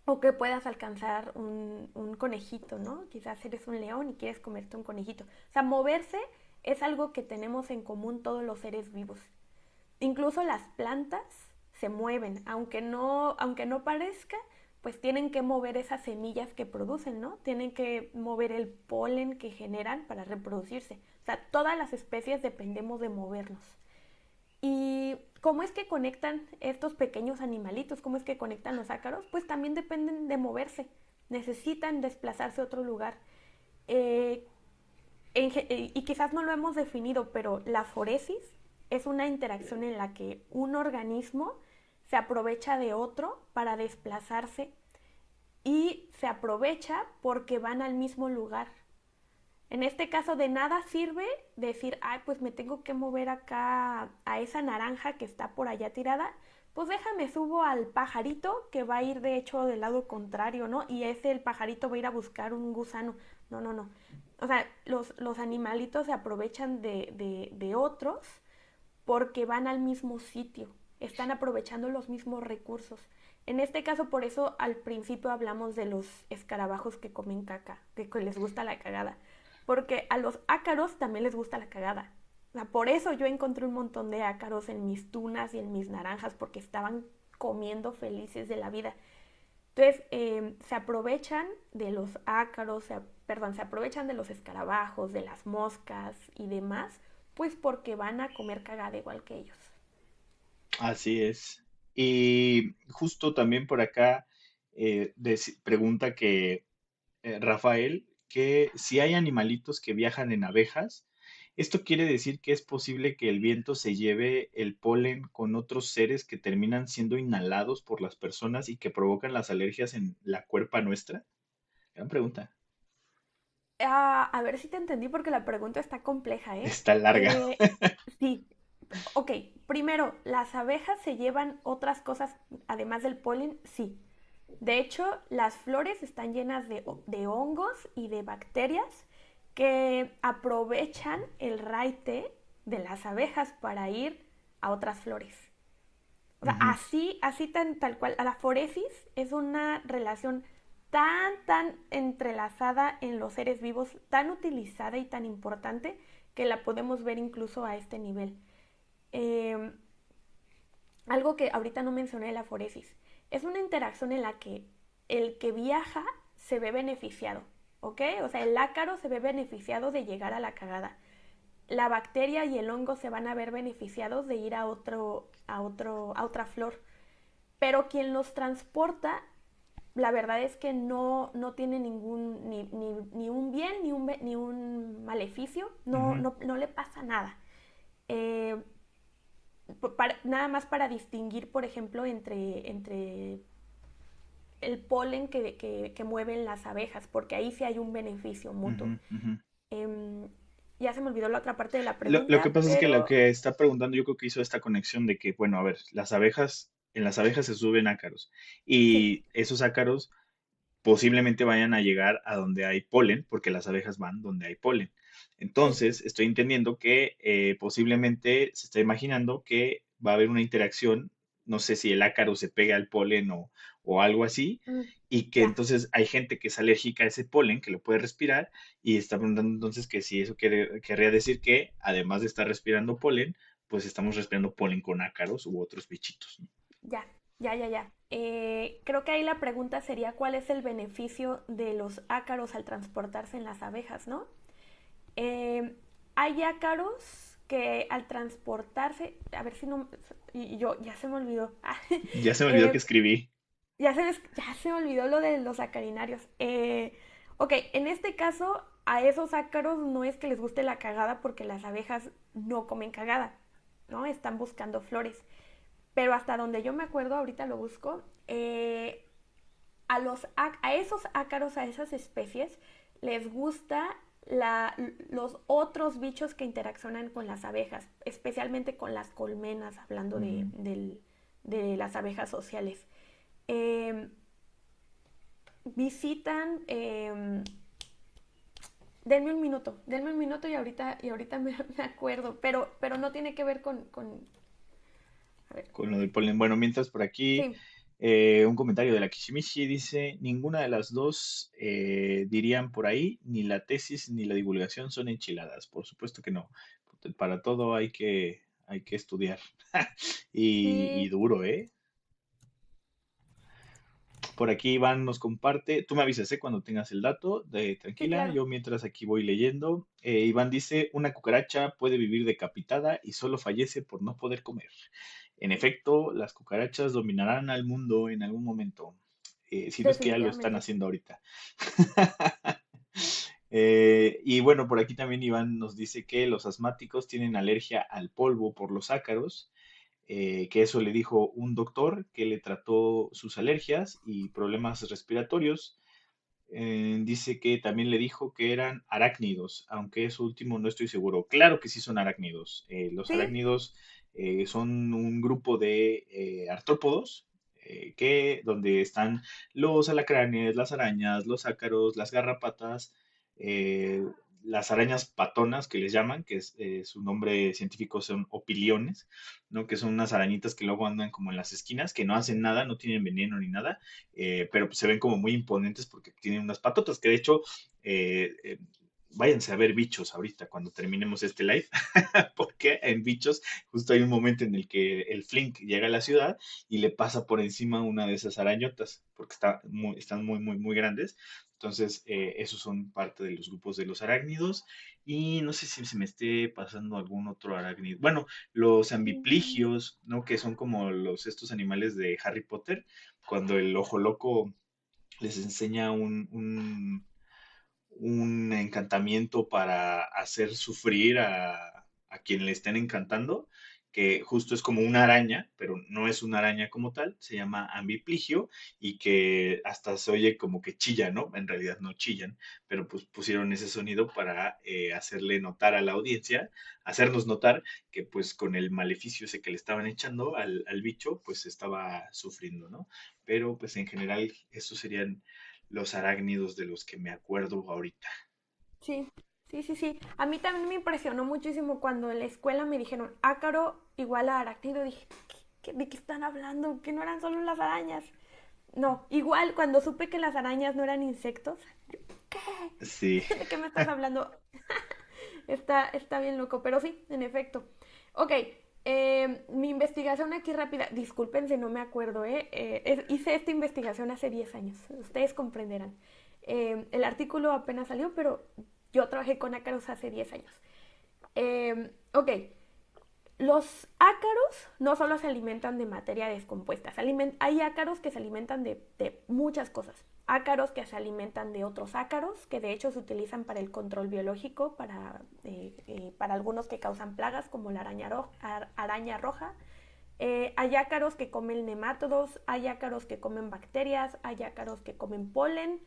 o que puedas alcanzar un conejito, ¿no? Quizás eres un león y quieres comerte un conejito. O sea, moverse es algo que tenemos en común todos los seres vivos. Incluso las plantas se mueven, aunque no parezca, pues tienen que mover esas semillas que producen, ¿no? Tienen que mover el polen que generan para reproducirse. O sea, todas las especies dependemos de movernos. ¿Y cómo es que conectan estos pequeños animalitos? ¿Cómo es que conectan los ácaros? Pues también dependen de moverse. Necesitan desplazarse a otro lugar. Eh, y quizás no lo hemos definido, pero la foresis es una interacción en la que un organismo se aprovecha de otro para desplazarse y se aprovecha porque van al mismo lugar. En este caso de nada sirve decir, ay, pues me tengo que mover acá a esa naranja que está por allá tirada, pues déjame subo al pajarito que va a ir de hecho del lado contrario, ¿no? Y ese el pajarito va a ir a buscar un gusano. No, no, no. O sea, los animalitos se aprovechan de otros porque van al mismo sitio, están aprovechando los mismos recursos. En este caso, por eso al principio hablamos de los escarabajos que comen caca, de que les gusta la cagada, porque a los ácaros también les gusta la cagada. O sea, por eso yo encontré un montón de ácaros en mis tunas y en mis naranjas, porque estaban comiendo felices de la vida. Entonces, se aprovechan de los ácaros, perdón, se aprovechan de los escarabajos, de las moscas y demás, pues porque van a comer cagada igual que ellos. Así es. Y justo también por acá pregunta que Rafael, que si hay animalitos que viajan en abejas, esto quiere decir que es posible que el viento se lleve el polen con otros seres que terminan siendo inhalados por las personas y que provocan las alergias en la cuerpa nuestra. Gran pregunta. A ver si te entendí porque la pregunta está compleja, ¿eh? Está larga. Eh, sí, ok. Primero, ¿las abejas se llevan otras cosas además del polen? Sí. De hecho, las flores están llenas de hongos y de bacterias que aprovechan el raite de las abejas para ir a otras flores. O sea, Ujú, así tal cual. La foresis es una relación tan entrelazada en los seres vivos, tan utilizada y tan importante que la podemos ver incluso a este nivel. Eh, Algo que ahorita no mencioné de la foresis. Es una interacción en la que el que viaja se ve beneficiado, ¿ok? O sea, el ácaro se ve beneficiado de llegar a la cagada. La bacteria y el hongo se van a ver beneficiados de ir a otra flor. Pero quien los transporta, la verdad es que no tiene ni un bien ni un maleficio, ujú. no le pasa nada. Eh, Nada más para distinguir, por ejemplo, entre el polen que mueven las abejas, porque ahí sí hay un beneficio mutuo. Ujú, ujú. Eh, ya se me olvidó la otra parte de la Lo que pregunta, pasa es que lo pero que está preguntando, yo creo que hizo esta conexión de que, bueno, a ver, las abejas, en las abejas se suben ácaros sí, y esos ácaros posiblemente vayan a llegar a donde hay polen, porque las abejas van donde hay polen. sí. Entonces, estoy entendiendo que posiblemente se está imaginando que va a haber una interacción, no sé si el ácaro se pega al polen o algo así, Mm, y que ya, entonces hay gente que es alérgica a ese polen, que lo puede respirar, y está preguntando entonces que si eso querría decir que, además de estar respirando polen, pues estamos respirando polen con ácaros u otros bichitos, ¿no? ya. Creo que ahí la pregunta sería cuál es el beneficio de los ácaros al transportarse en las abejas, ¿no? Eh, Hay ácaros que al transportarse, a ver si no, y yo ya se me olvidó. Ya se me olvidó que Eh, escribí. ya se me olvidó lo de los acarinarios. Ok, en este caso, a esos ácaros no es que les guste la cagada porque las abejas no comen cagada, ¿no? Están buscando flores. Pero hasta donde yo me acuerdo, ahorita lo busco, a esos ácaros, a esas especies, les gusta los otros bichos que interaccionan con las abejas, especialmente con las colmenas, hablando Mm. de las abejas sociales. Eh, Visitan, denme un minuto y ahorita me acuerdo, pero no tiene que ver a ver, Con lo del polen. Bueno, mientras por aquí, sí, un comentario de la Kishimishi dice, ninguna de las dos dirían por ahí, ni la tesis ni la divulgación son enchiladas. Por supuesto que no. Para todo hay que estudiar. Y sí, duro, ¿eh? Por aquí Iván nos comparte, tú me avisas, ¿eh? Cuando tengas el dato, sí, tranquila, claro. yo mientras aquí voy leyendo. Iván dice, una cucaracha puede vivir decapitada y solo fallece por no poder comer. En efecto, las cucarachas dominarán al mundo en algún momento, si no es que ya lo están Definitivamente. haciendo ahorita. Y bueno, por aquí también Iván nos dice que los asmáticos tienen alergia al polvo por los ácaros, que eso le dijo un doctor que le trató sus alergias y problemas respiratorios. Dice que también le dijo que eran arácnidos, aunque eso último no estoy seguro. Claro que sí son arácnidos. Los Sí, arácnidos son un grupo de artrópodos donde están los alacranes, las arañas, los ácaros, las garrapatas, eh, las arañas patonas que les llaman, que su nombre científico son opiliones, ¿no? Que son unas arañitas que luego andan como en las esquinas, que no hacen nada, no tienen veneno ni nada, pero pues, se ven como muy imponentes porque tienen unas patotas, que de hecho, eh, eh, váyanse a ver Bichos ahorita cuando terminemos este live, porque en Bichos justo hay un momento en el que el Flink llega a la ciudad y le pasa por encima una de esas arañotas, porque están muy grandes. Entonces, esos son parte de los grupos de los arácnidos. Y no sé si se me esté pasando algún otro arácnido. Bueno, los mm, ambipligios, ¿no? Que son como estos animales de Harry Potter, cuando el ojo loco les enseña un encantamiento para hacer sufrir a quien le estén encantando, que justo es como una araña, pero no es una araña como tal, se llama ambipligio y que hasta se oye como que chilla, ¿no? En realidad no chillan, pero pues pusieron ese sonido para hacerle notar a la audiencia, hacernos notar que pues con el maleficio ese que le estaban echando al bicho, pues estaba sufriendo, ¿no? Pero pues en general esos serían los arácnidos de los que me acuerdo ahorita. sí, sí. A mí también me impresionó muchísimo cuando en la escuela me dijeron ácaro igual a arácnido. Dije, ¿de qué están hablando? Que no eran solo las arañas. No, igual cuando supe que las arañas no eran insectos, Sí, ¿qué? ¿De qué me estás hablando? Está bien loco, pero sí, en efecto. Ok, mi investigación aquí rápida, disculpen si no me acuerdo, hice esta investigación hace 10 años, ustedes comprenderán. El artículo apenas salió, pero yo trabajé con ácaros hace 10 años. Ok, los ácaros no solo se alimentan de materia descompuesta, hay ácaros que se alimentan de muchas cosas. Ácaros que se alimentan de otros ácaros, que de hecho se utilizan para el control biológico, para algunos que causan plagas, como la araña roja. Hay ácaros que comen nemátodos, hay ácaros que comen bacterias, hay ácaros que comen polen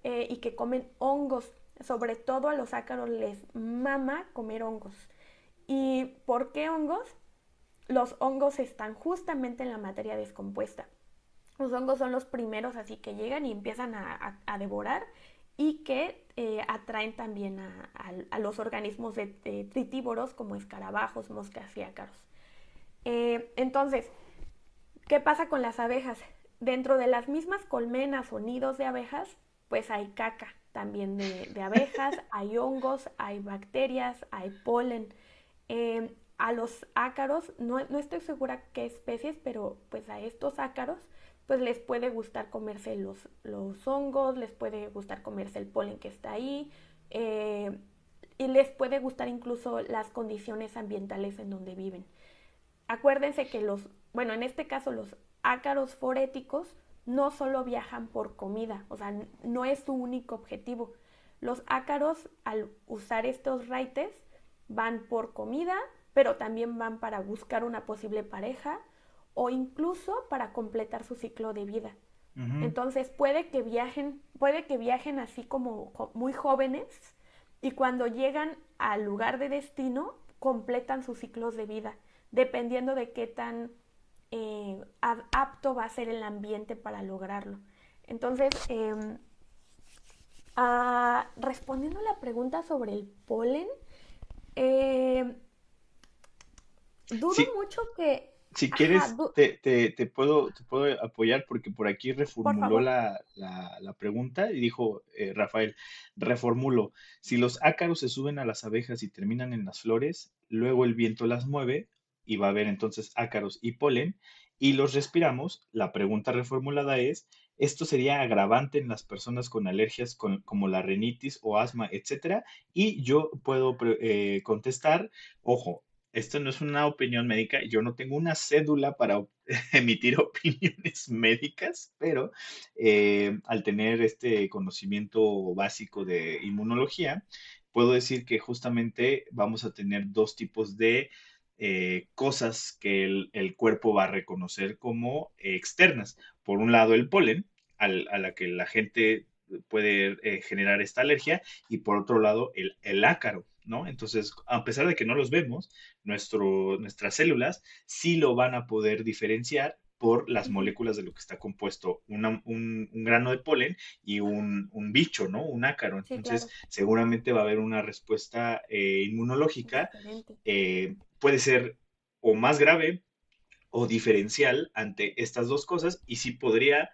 y que comen hongos. Sobre todo a los ácaros les mama comer hongos. ¿Y por qué hongos? Los hongos están justamente en la materia descompuesta. Los hongos son los primeros así que llegan y empiezan a devorar y que atraen también a los organismos de tritívoros como escarabajos, moscas y ácaros. Entonces, ¿qué pasa con las abejas? Dentro de las mismas colmenas o nidos de abejas, pues hay caca también de abejas, hay hongos, hay bacterias, hay polen. A los ácaros, no estoy segura qué especies, pero pues a estos ácaros, pues les puede gustar comerse los hongos, les puede gustar comerse el polen que está ahí. y les puede gustar incluso las condiciones ambientales en donde viven. Acuérdense que bueno, en este caso los ácaros foréticos no solo viajan por comida, o sea, no es su único objetivo. Los ácaros, al usar estos raites, van por comida, pero también van para buscar una posible pareja o incluso para completar su ciclo de vida. Ujú. Entonces puede que viajen así como muy jóvenes y cuando llegan al lugar de destino completan sus ciclos de vida, dependiendo de qué tan apto va a ser el ambiente para lograrlo. Entonces, respondiendo a la pregunta sobre el polen, eh, dudo Sí, mucho que... si Ajá, quieres, te puedo apoyar porque por aquí por reformuló favor. la pregunta y dijo Rafael, reformulo, si los ácaros se suben a las abejas y terminan en las flores, luego el viento las mueve y va a haber entonces ácaros y polen y los respiramos, la pregunta reformulada es, ¿esto sería agravante en las personas con alergias como la rinitis o asma, etcétera? Y yo puedo contestar, ojo, esto no es una opinión médica, yo no tengo una cédula para emitir opiniones médicas, pero al tener este conocimiento básico de inmunología, puedo decir que justamente vamos a tener dos tipos de cosas que el cuerpo va a reconocer como externas. Por un lado, el polen, a la que la gente puede generar esta alergia, y por otro lado, el ácaro, ¿no? Entonces, a pesar de que no los vemos, nuestras células sí lo van a poder diferenciar por las Ujú, moléculas de lo que está compuesto un grano de polen y un bicho, ¿no? Un ácaro. sí, Entonces, claro, seguramente va a haber una respuesta inmunológica, diferente. puede ser o más grave o diferencial ante estas dos cosas y sí podría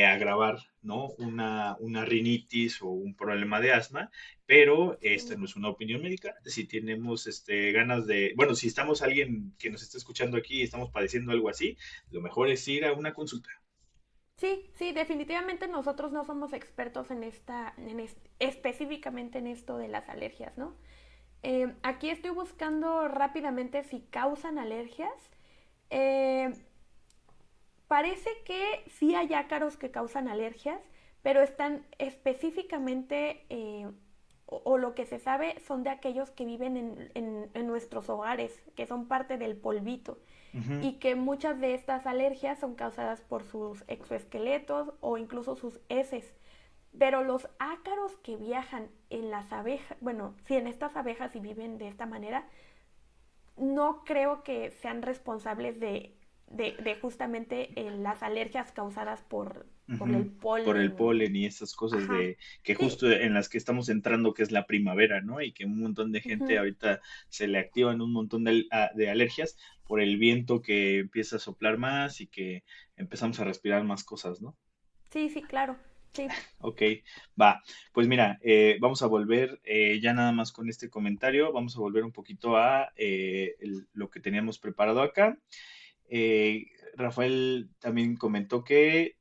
agravar, ¿no? Una rinitis o un problema de asma, pero esta Sí. no es una opinión médica. Si tenemos ganas de, bueno, si estamos alguien que nos está escuchando aquí y estamos padeciendo algo así, lo mejor es ir a una consulta. Sí, sí, definitivamente nosotros no somos expertos específicamente en esto de las alergias, ¿no? Aquí estoy buscando rápidamente si causan alergias. Eh, Parece que sí hay ácaros que causan alergias, pero están específicamente, o lo que se sabe, son de aquellos que viven en nuestros hogares, que son parte del polvito, Ujú. y que muchas de estas alergias son causadas por sus exoesqueletos o incluso sus heces. Pero los ácaros que viajan en las abejas, bueno, si en estas abejas y viven de esta manera, no creo que sean responsables de justamente las alergias causadas por el Ujú. Por el polen. polen y esas cosas Ajá, de que sí. justo en las que estamos entrando, que es la primavera, ¿no? Y que un montón de gente Ujú. ahorita se le activan un montón de alergias por el viento que empieza a soplar más y que empezamos a respirar más cosas, ¿no? Sí, sí, claro. Sí. Ok, va. Pues mira, vamos a volver ya nada más con este comentario, vamos a volver un poquito a lo que teníamos preparado acá. Eh, Rafael también comentó que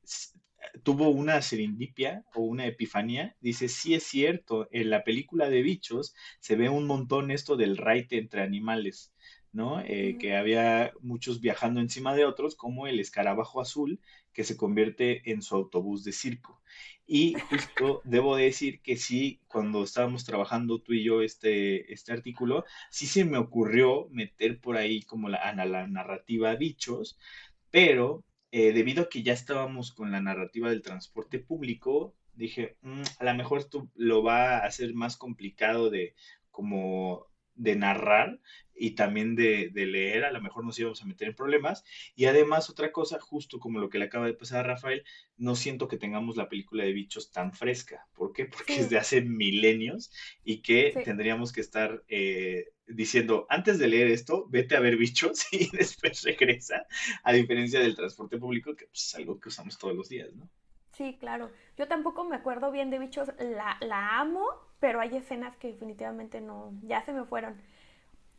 tuvo una serendipia o una epifanía. Dice, sí es cierto, en la película de bichos se ve un montón esto del raite entre animales, ¿no? Ujú. Que había muchos viajando encima de otros, como el escarabajo azul, que se convierte en su autobús de circo. Y justo debo decir que sí, cuando estábamos trabajando tú y yo este artículo, sí se me ocurrió meter por ahí como la narrativa bichos, pero debido a que ya estábamos con la narrativa del transporte público, dije, a lo mejor esto lo va a hacer más complicado de como de narrar y también de leer, a lo mejor nos íbamos a meter en problemas. Y además otra cosa, justo como lo que le acaba de pasar a Rafael, no siento que tengamos la película de bichos tan fresca. ¿Por qué? Porque es Sí, de hace milenios y que sí. tendríamos que estar diciendo, antes de leer esto, vete a ver bichos y después regresa, a diferencia del transporte público, que pues, es algo que usamos todos los días, ¿no? Sí, claro. Yo tampoco me acuerdo bien de bichos. La amo, pero hay escenas que definitivamente no, ya se me fueron.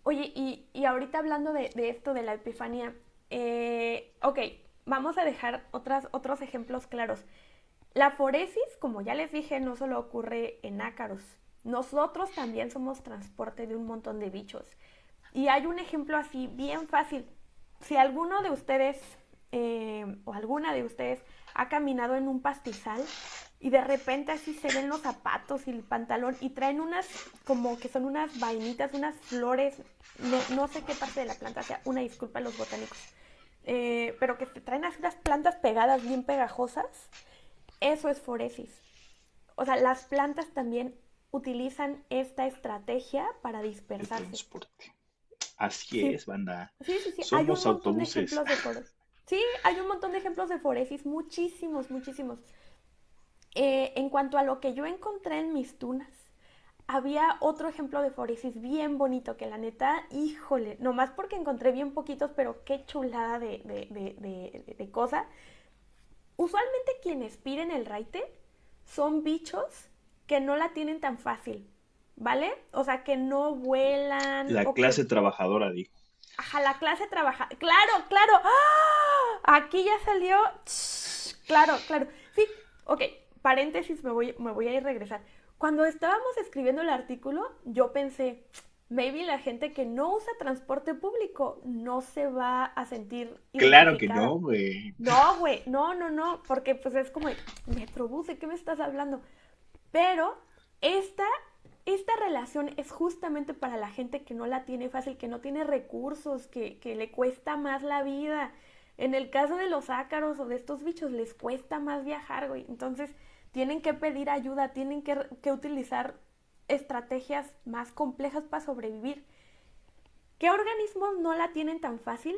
Oye, y ahorita hablando de esto de la epifanía, ok, vamos a dejar otros ejemplos claros. La foresis, como ya les dije, no solo ocurre en ácaros. Nosotros también somos transporte de un montón de bichos. Y hay un ejemplo así bien fácil. Si alguno de ustedes o alguna de ustedes ha caminado en un pastizal y de repente así se ven los zapatos y el pantalón y traen unas, como que son unas vainitas, unas flores, no sé qué parte de la planta sea, una disculpa a los botánicos, pero que te traen así las plantas pegadas bien pegajosas, eso es foresis. O sea, las plantas también utilizan esta estrategia para El dispersarse. transporte. Así Sí, es, banda. sí, hay un Somos montón de autobuses. ejemplos de foresis. Sí, hay un montón de ejemplos de foresis, muchísimos, muchísimos. En cuanto a lo que yo encontré en mis tunas, había otro ejemplo de foresis bien bonito que la neta, híjole, nomás porque encontré bien poquitos, pero qué chulada de cosa. Usualmente quienes piden el raite son bichos que no la tienen tan fácil, ¿vale? O sea, que no vuelan La o que clase trabajadora, digo. ajá, la clase trabaja. Claro, claro. ¡Ah! Aquí ya salió. Claro, claro. Sí, ok. Paréntesis, me voy a ir a regresar. Cuando estábamos escribiendo el artículo, yo pensé, maybe la gente que no usa transporte público no se va a sentir Claro que identificada. no, güey. No, güey, no, no, no, porque pues es como, Metrobús, ¿de qué me estás hablando? Pero esta, esta relación es justamente para la gente que no la tiene fácil, que no tiene recursos, que le cuesta más la vida. En el caso de los ácaros o de estos bichos, les cuesta más viajar, güey. Entonces, tienen que pedir ayuda, tienen que utilizar estrategias más complejas para sobrevivir. ¿Qué organismos no la tienen tan fácil?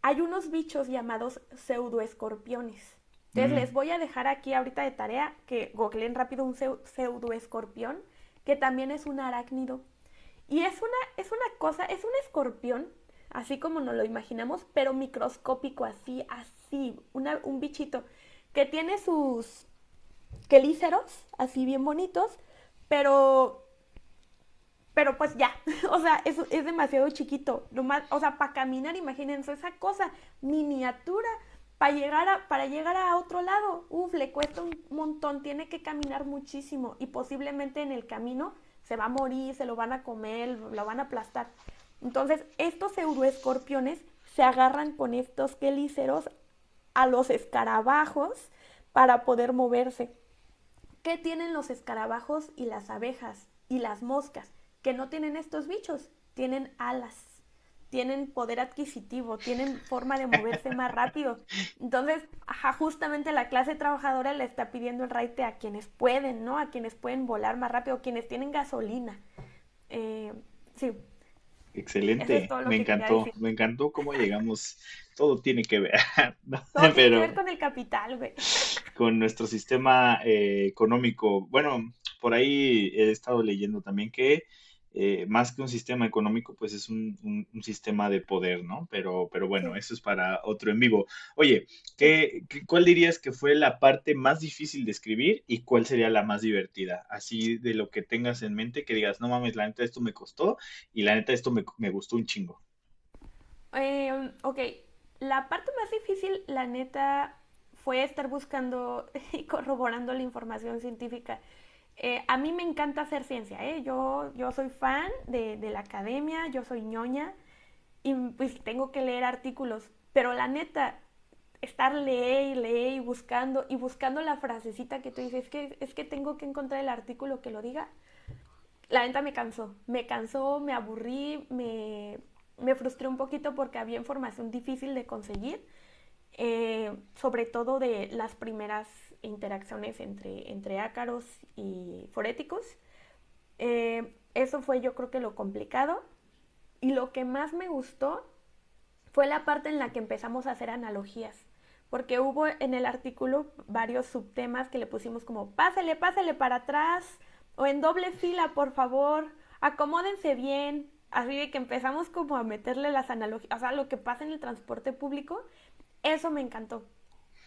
Hay unos bichos llamados pseudoescorpiones. Entonces Mm, les voy a dejar aquí ahorita de tarea que googleen rápido un pseudoescorpión, que también es un arácnido. Y es una cosa, es un escorpión, así como nos lo imaginamos, pero microscópico, así, un bichito que tiene sus quelíceros, así bien bonitos, pero pues ya, o sea, es demasiado chiquito. Nomás, o sea, para caminar, imagínense esa cosa, miniatura, para llegar a otro lado. Uf, le cuesta un montón, tiene que caminar muchísimo y posiblemente en el camino se va a morir, se lo van a comer, lo van a aplastar. Entonces, estos pseudoescorpiones se agarran con estos quelíceros a los escarabajos para poder moverse. ¿Qué tienen los escarabajos y las abejas y las moscas? Que no tienen estos bichos, tienen alas, tienen poder adquisitivo, tienen forma de moverse más rápido. Entonces, ajá, justamente la clase trabajadora le está pidiendo el raite a quienes pueden, ¿no? A quienes pueden volar más rápido, quienes tienen gasolina. Eh, sí, eso es excelente. todo lo que quería decir. Me encantó cómo llegamos. Todo tiene que ver, ¿no? Todo tiene que ver Pero con el capital, güey. con nuestro sistema económico. Bueno, por ahí he estado leyendo también que más que un sistema económico, pues es un sistema de poder, ¿no? Pero bueno, Sí, eso es para otro en vivo. Oye, sí. ¿cuál dirías que fue la parte más difícil de escribir y cuál sería la más divertida? Así de lo que tengas en mente, que digas, no mames, la neta esto me costó y la neta esto me gustó un chingo. Ok, la parte más difícil, la neta, fue estar buscando y corroborando la información científica. A mí me encanta hacer ciencia, ¿eh? Yo soy fan de la academia, yo soy ñoña y pues tengo que leer artículos, pero la neta, estar y buscando la frasecita que tú dices, es que tengo que encontrar el artículo que lo diga, la neta me cansó, me aburrí, me frustré un poquito porque había información difícil de conseguir, sobre todo de las primeras interacciones entre ácaros y foréticos. Eso fue yo creo que lo complicado. Y lo que más me gustó fue la parte en la que empezamos a hacer analogías. Porque hubo en el artículo varios subtemas que le pusimos como pásele, pásele para atrás o en doble fila, por favor, acomódense bien. Así de que empezamos como a meterle las analogías, o sea, lo que pasa en el transporte público, eso me encantó.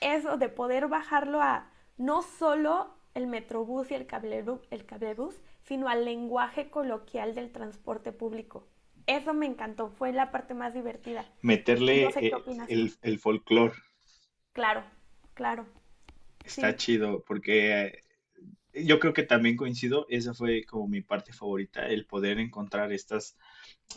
Eso de poder bajarlo a no solo el metrobús y el cablebús, sino al lenguaje coloquial del transporte público. Eso me encantó, fue la parte más divertida. No Meterle sé qué opinas tú. el folclore. Claro, claro, Está sí, chido porque yo creo que también coincido, esa fue como mi parte favorita, el poder encontrar estas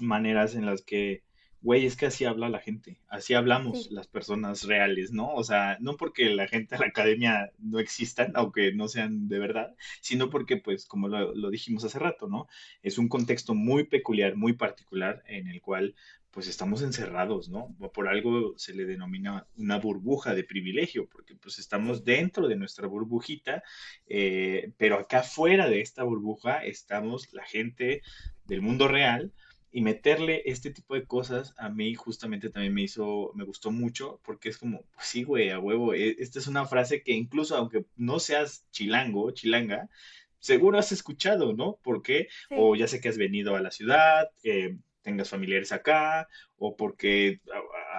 maneras en las que, güey, es que así habla la gente, así hablamos Sí, las personas reales, ¿no? O sea, no porque la gente de la academia no existan, aunque no sean de verdad, sino porque, pues, como lo dijimos hace rato, ¿no? Es un contexto muy peculiar, muy particular, en el cual, pues, estamos encerrados, ¿no? Por algo se le denomina una burbuja de privilegio, porque, pues, estamos sí, dentro de nuestra burbujita, pero acá fuera de esta burbuja estamos la gente del mundo real y meterle este tipo de cosas a mí justamente también me gustó mucho porque es como, pues sí, güey, a huevo, esta es una frase que incluso aunque no seas chilango, chilanga, seguro has escuchado, ¿no? Porque, sí, o ya sé que has venido a la ciudad, tengas familiares acá, o porque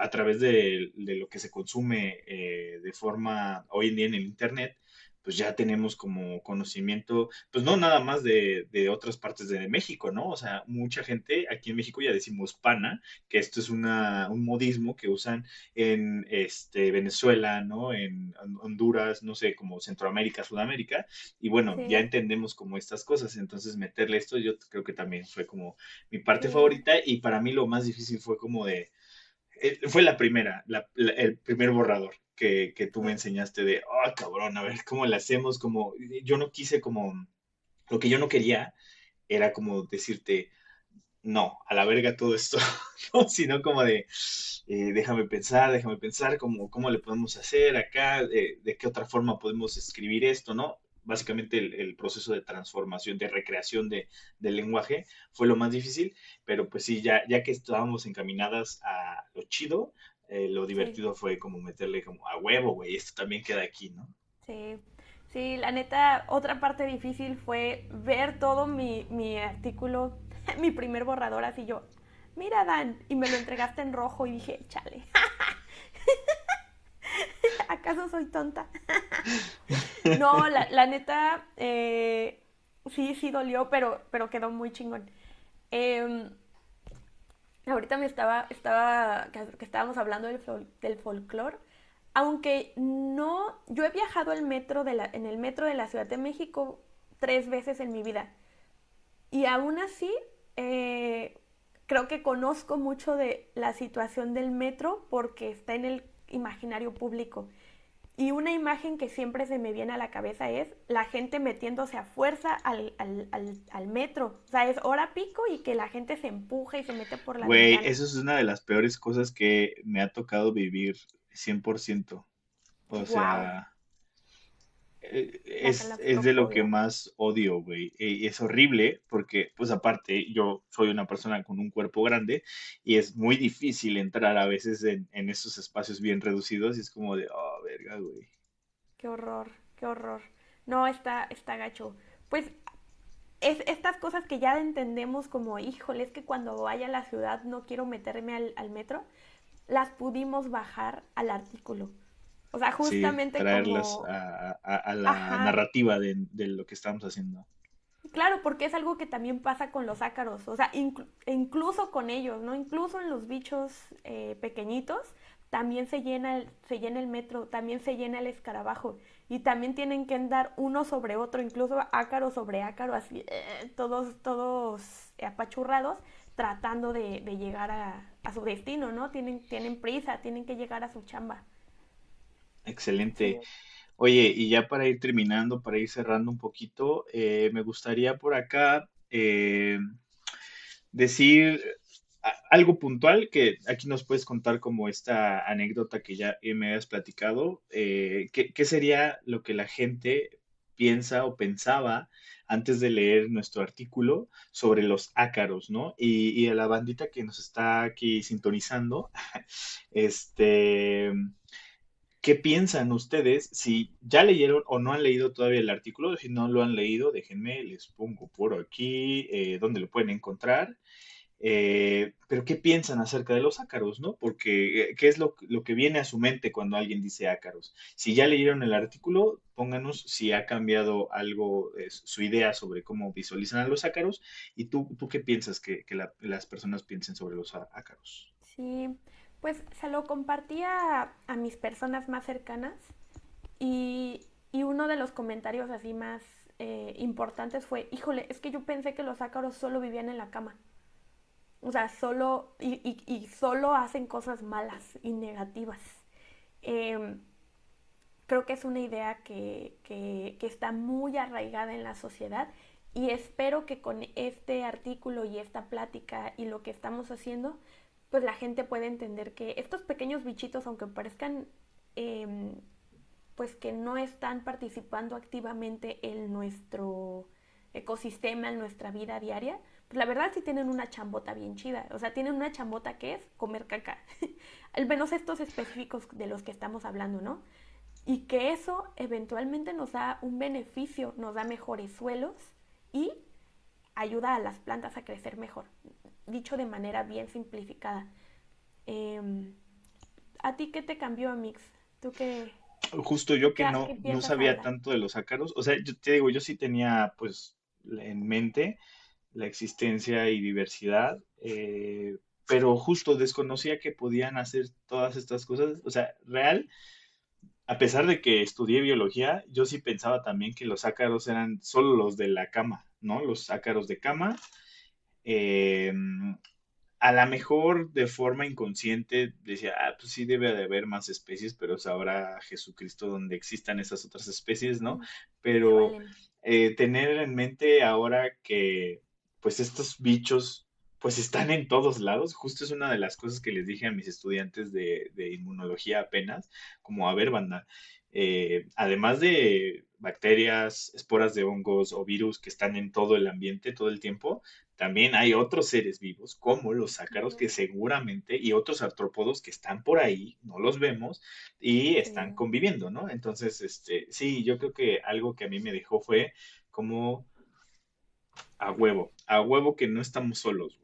a través de lo que se consume de forma hoy en día en el Internet, pues ya tenemos como conocimiento, pues no nada más de otras partes de México, ¿no? O sea, mucha gente aquí en México ya decimos pana, que esto es un modismo que usan en Venezuela, ¿no? En Honduras, no sé, como Centroamérica, Sudamérica, y bueno, ya sí, entendemos como estas cosas, entonces meterle esto yo creo que también fue como mi parte sí. favorita y para mí lo más difícil fue como fue la primera, el primer borrador que tú me Sí. enseñaste de, oh, cabrón, a ver cómo le hacemos, como, yo no quise como, lo que yo no quería era como decirte, no, a la verga todo esto, ¿no? Sino como de, déjame pensar cómo le podemos hacer acá, de qué otra forma podemos escribir esto, ¿no? Básicamente el proceso de transformación, de recreación del lenguaje fue lo más difícil, pero pues sí, ya que estábamos encaminadas a lo chido, lo Sí, divertido fue como meterle como a huevo, güey, esto también queda aquí, ¿no? sí, sí, la neta, otra parte difícil fue ver todo mi artículo, mi primer borrador, así yo, mira Dan, y me lo entregaste en rojo y dije, chale, ¿acaso soy tonta? No, la neta, sí, sí dolió, pero quedó muy chingón. Eh, ahorita que estábamos hablando del folclore, aunque no, yo he viajado en el metro de la Ciudad de México 3 veces en mi vida y aún así eh, creo que conozco mucho de la situación del metro porque está en el imaginario público. Y una imagen que siempre se me viene a la cabeza es la gente metiéndose a fuerza al metro. O sea, es hora pico y que la gente se empuja y se mete por la Güey, ventana. eso es una de las peores cosas que me ha tocado vivir 100%. O ¡Wow! sea, La es de lo que claustrofobia. más odio, güey. Y es horrible porque, pues aparte, yo soy una persona con un cuerpo grande y es muy difícil entrar a veces en esos espacios bien reducidos y es como de, oh, verga, güey. Qué horror, qué horror. No, está gacho. Pues estas cosas que ya entendemos como, híjole, es que cuando vaya a la ciudad no quiero meterme al metro, las pudimos bajar al artículo. O sea, Sí, justamente traerlas como, a la ajá, narrativa de lo que estamos haciendo. claro, porque es algo que también pasa con los ácaros, o sea, incluso con ellos, ¿no? Incluso en los bichos pequeñitos, también se llena el metro, también se llena el escarabajo, y también tienen que andar uno sobre otro, incluso ácaro sobre ácaro, así, todos apachurrados, tratando de llegar a su destino, ¿no? Tienen prisa, tienen que llegar a su chamba. Sí, Excelente. Oye, y ya para ir terminando, para ir cerrando un poquito, me gustaría por acá decir algo puntual que aquí nos puedes contar como esta anécdota que ya me has platicado. ¿Qué sería lo que la gente piensa o pensaba antes de leer nuestro artículo sobre los ácaros, ¿no? Y a la bandita que nos está aquí sintonizando, este, ¿qué piensan ustedes? Si ya leyeron o no han leído todavía el artículo, si no lo han leído, déjenme, les pongo por aquí donde lo pueden encontrar. Pero ¿qué piensan acerca de los ácaros, no? Porque ¿qué es lo que viene a su mente cuando alguien dice ácaros? Si ya leyeron el artículo, pónganos si ha cambiado algo su idea sobre cómo visualizan a los ácaros y tú qué piensas que las personas piensen sobre los ácaros. sí, pues se lo compartía a mis personas más cercanas y, y uno de los comentarios así importantes fue, híjole, es que yo pensé que los ácaros solo vivían en la cama. O sea, solo, y solo hacen cosas malas y negativas. Eh, Creo que es una idea que está muy arraigada en la sociedad y espero que con este artículo y esta plática y lo que estamos haciendo, pues la gente pueda entender que estos pequeños bichitos, aunque parezcan eh, pues que no están participando activamente en nuestro ecosistema, en nuestra vida diaria, pues la verdad sí tienen una chambota bien chida. O sea, tienen una chambota que es comer caca. Al menos estos específicos de los que estamos hablando, ¿no? Y que eso eventualmente nos da un beneficio, nos da mejores suelos y ayuda a las plantas a crecer mejor. Dicho de manera bien simplificada. Eh, ¿A ti qué te cambió, Amix? ¿Tú qué, Justo tú yo que qué, qué no piensas sabía ahora? tanto de los ácaros, o sea, yo te digo, yo sí tenía pues en mente la existencia y diversidad, pero justo desconocía que podían hacer todas estas cosas, o sea, real, a pesar de que estudié biología, yo sí pensaba también que los ácaros eran solo los de la cama, ¿no? Los ácaros de cama. Eh, a lo mejor de forma inconsciente decía, ah, pues sí debe de haber más especies, pero sabrá Jesucristo donde existan esas otras especies, ¿no? Me Pero valen. tener en mente ahora que pues estos bichos pues están en todos lados, justo es una de las cosas que les dije a mis estudiantes de inmunología apenas, como a ver, banda, además de bacterias, esporas de hongos o virus que están en todo el ambiente todo el tiempo, también hay otros seres vivos, como los ácaros, que seguramente, y otros artrópodos que están por ahí, no los vemos, y están Sí. conviviendo, ¿no? Entonces, sí, yo creo que algo que a mí me dejó fue como a huevo que no estamos solos, güey.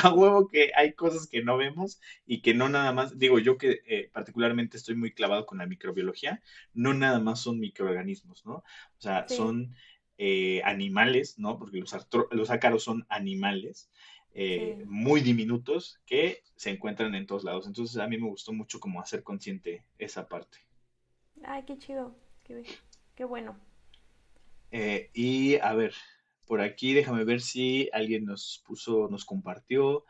A huevo que hay cosas que no vemos y que no nada más, digo yo que particularmente estoy muy clavado con la microbiología, no nada más son microorganismos, ¿no? O sea, Sí, son animales, ¿no? Porque los ácaros son animales sí. muy diminutos que se encuentran en todos lados. Entonces a mí me gustó mucho como hacer consciente esa parte. Ay, qué chido. Qué bueno. Y a ver, por aquí déjame ver si alguien nos puso, nos compartió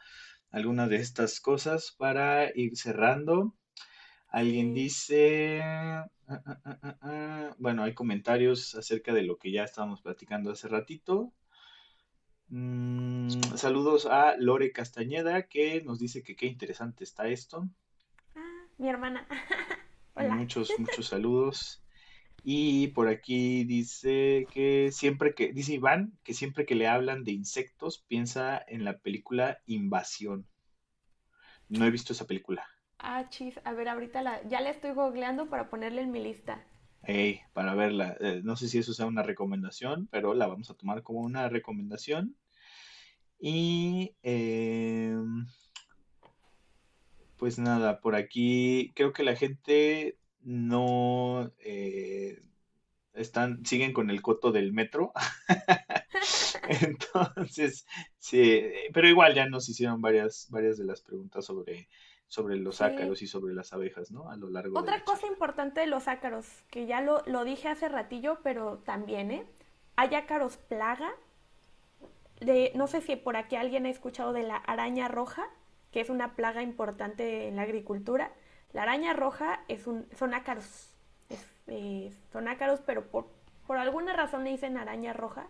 alguna de estas cosas para ir cerrando. Alguien Sí. dice, bueno, hay comentarios acerca de lo que ya estábamos platicando hace ratito. Saludos a Lore Castañeda que nos dice que qué interesante está esto. Ah, mi hermana. Hola. Muchos, muchos saludos. Y por aquí dice dice Iván, que siempre que le hablan de insectos, piensa en la película Invasión. No he visto esa película. Ah, chis. A ver, ahorita ya la estoy googleando para ponerle en mi lista. Ey, para verla. No sé si eso sea una recomendación, pero la vamos a tomar como una recomendación. Y pues nada, por aquí creo que la gente no siguen con el coto del metro. Entonces, sí, pero igual ya nos hicieron varias de las preguntas sobre los Sí. ácaros y sobre las abejas, ¿no? A lo largo de la Otra cosa charla. importante de los ácaros, que ya lo dije hace ratillo, pero también, ¿eh? Hay ácaros plaga. No sé si por aquí alguien ha escuchado de la araña roja, que es una plaga importante en la agricultura. La araña roja son ácaros. Son ácaros, pero por alguna razón le dicen araña roja.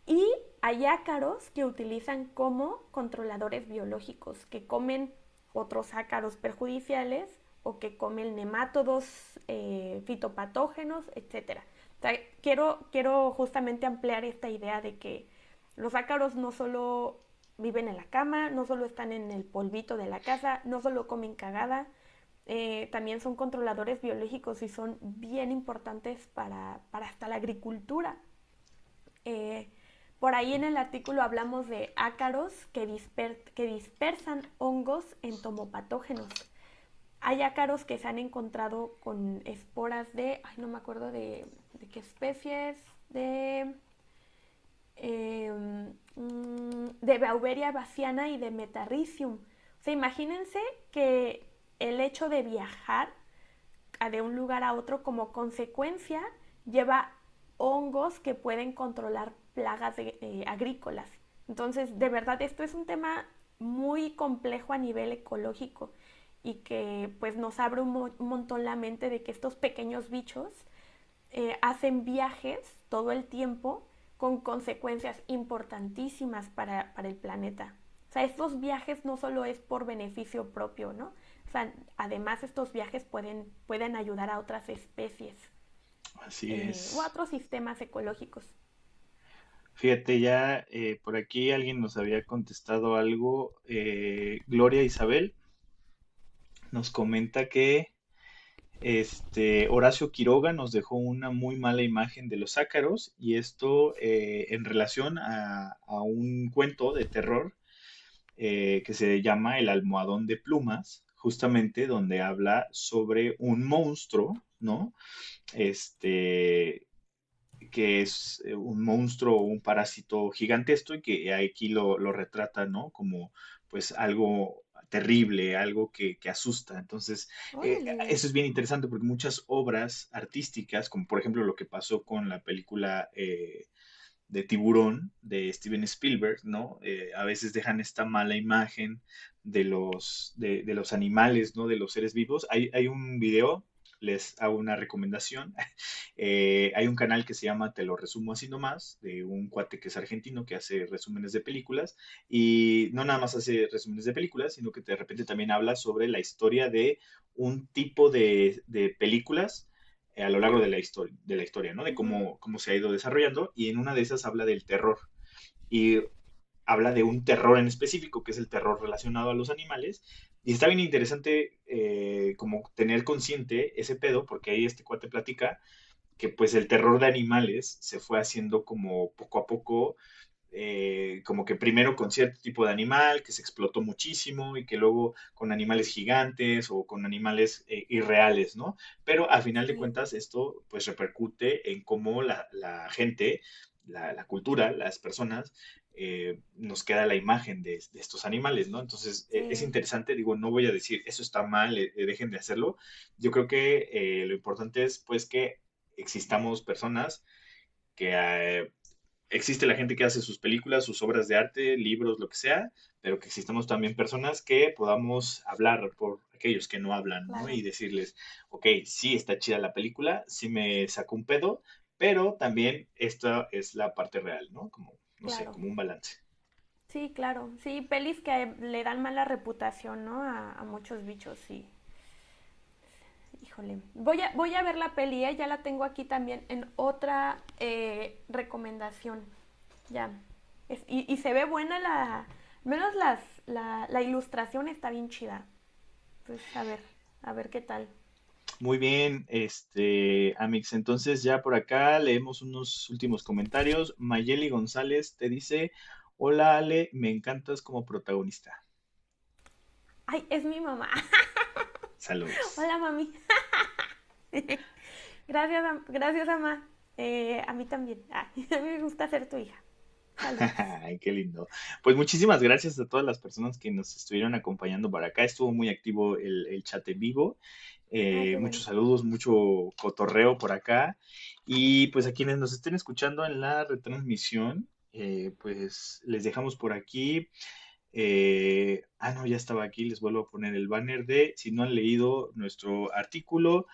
Y hay ácaros que utilizan como controladores biológicos, que comen otros ácaros perjudiciales o que comen nemátodos, fitopatógenos, etcétera. O sea, quiero justamente ampliar esta idea de que los ácaros no solo viven en la cama, no solo están en el polvito de la casa, no solo comen cagada, también son controladores biológicos y son bien importantes para hasta la agricultura. Eh, por ahí en el artículo hablamos de ácaros que dispersan hongos entomopatógenos. Hay ácaros que se han encontrado con esporas ay, no me acuerdo de qué especies, de Beauveria baciana y de Metarrhizium. O sea, imagínense que el hecho de viajar de un lugar a otro como consecuencia lleva hongos que pueden controlar plagas agrícolas. Entonces, de verdad, esto es un tema muy complejo a nivel ecológico y que pues nos abre un montón la mente de que estos pequeños bichos hacen viajes todo el tiempo con consecuencias importantísimas para el planeta. O sea, estos viajes no solo es por beneficio propio, ¿no? O sea, además estos viajes pueden ayudar a otras especies Así o a es. otros sistemas ecológicos. Fíjate, ya por aquí alguien nos había contestado algo. Gloria Isabel nos comenta que Horacio Quiroga nos dejó una muy mala imagen de los ácaros y esto en relación a un cuento de terror que se llama El almohadón de plumas, justamente donde habla sobre un monstruo, ¿no? Este, que es un monstruo o un parásito gigantesco y que aquí lo retrata, ¿no? Como pues algo terrible, algo que asusta. Entonces, Órale. eso es bien interesante porque muchas obras artísticas, como por ejemplo lo que pasó con la película de Tiburón de Steven Spielberg, ¿no? A veces dejan esta mala imagen de los animales, ¿no? De los seres vivos. Hay un video, les hago una recomendación. Hay un canal que se llama Te lo resumo así nomás, de un cuate que es argentino que hace resúmenes de películas y no nada más hace resúmenes de películas, sino que de repente también habla sobre la historia de un tipo de películas a lo largo de la historia, ¿no? De Ujú. cómo se ha ido desarrollando y en una de esas habla del terror y habla de un terror en específico, que es el terror relacionado a los animales y está bien interesante como tener consciente ese pedo, porque ahí este cuate platica que pues el terror de animales se fue haciendo como poco a poco como que primero con cierto tipo de animal que se explotó muchísimo y que luego con animales gigantes o con animales irreales, ¿no? Pero al final de Sí, cuentas esto pues repercute en cómo la gente, la cultura, las personas, nos queda la imagen de estos animales, ¿no? Entonces es sí, interesante, digo, no voy a decir eso está mal, dejen de hacerlo. Yo creo que lo importante es pues que existamos personas que existe la gente que hace sus películas, sus obras de arte, libros, lo que sea, pero que existamos también personas que podamos hablar por aquellos que no hablan, ¿no? claro, Y decirles, ok, sí está chida la película, sí me sacó un pedo, pero también esta es la parte real, ¿no? Como, no sé, claro. como un balance. Sí, claro. Sí, pelis que le dan mala reputación, ¿no? A muchos bichos, sí. Híjole. Voy a ver la peli, ¿eh? Ya la tengo aquí también en otra recomendación. Ya. Y se ve buena menos la ilustración está bien chida. Pues a ver qué tal. Muy bien, Amix. Entonces ya por acá leemos unos últimos comentarios. Mayeli González te dice, hola Ale, me encantas como protagonista. Ay, es mi mamá. Saludos. Hola, mami. Gracias, gracias, mamá. A mí también. A mí me gusta ser tu hija. Saludos. Ay, qué lindo. Pues muchísimas gracias a todas las personas que nos estuvieron acompañando por acá. Estuvo muy activo el chat en vivo. Ay, qué bueno. Muchos saludos, mucho cotorreo por acá. Y pues a quienes nos estén escuchando en la retransmisión, pues les dejamos por aquí. No, ya estaba aquí. Les vuelvo a poner el banner de, si no han leído nuestro artículo,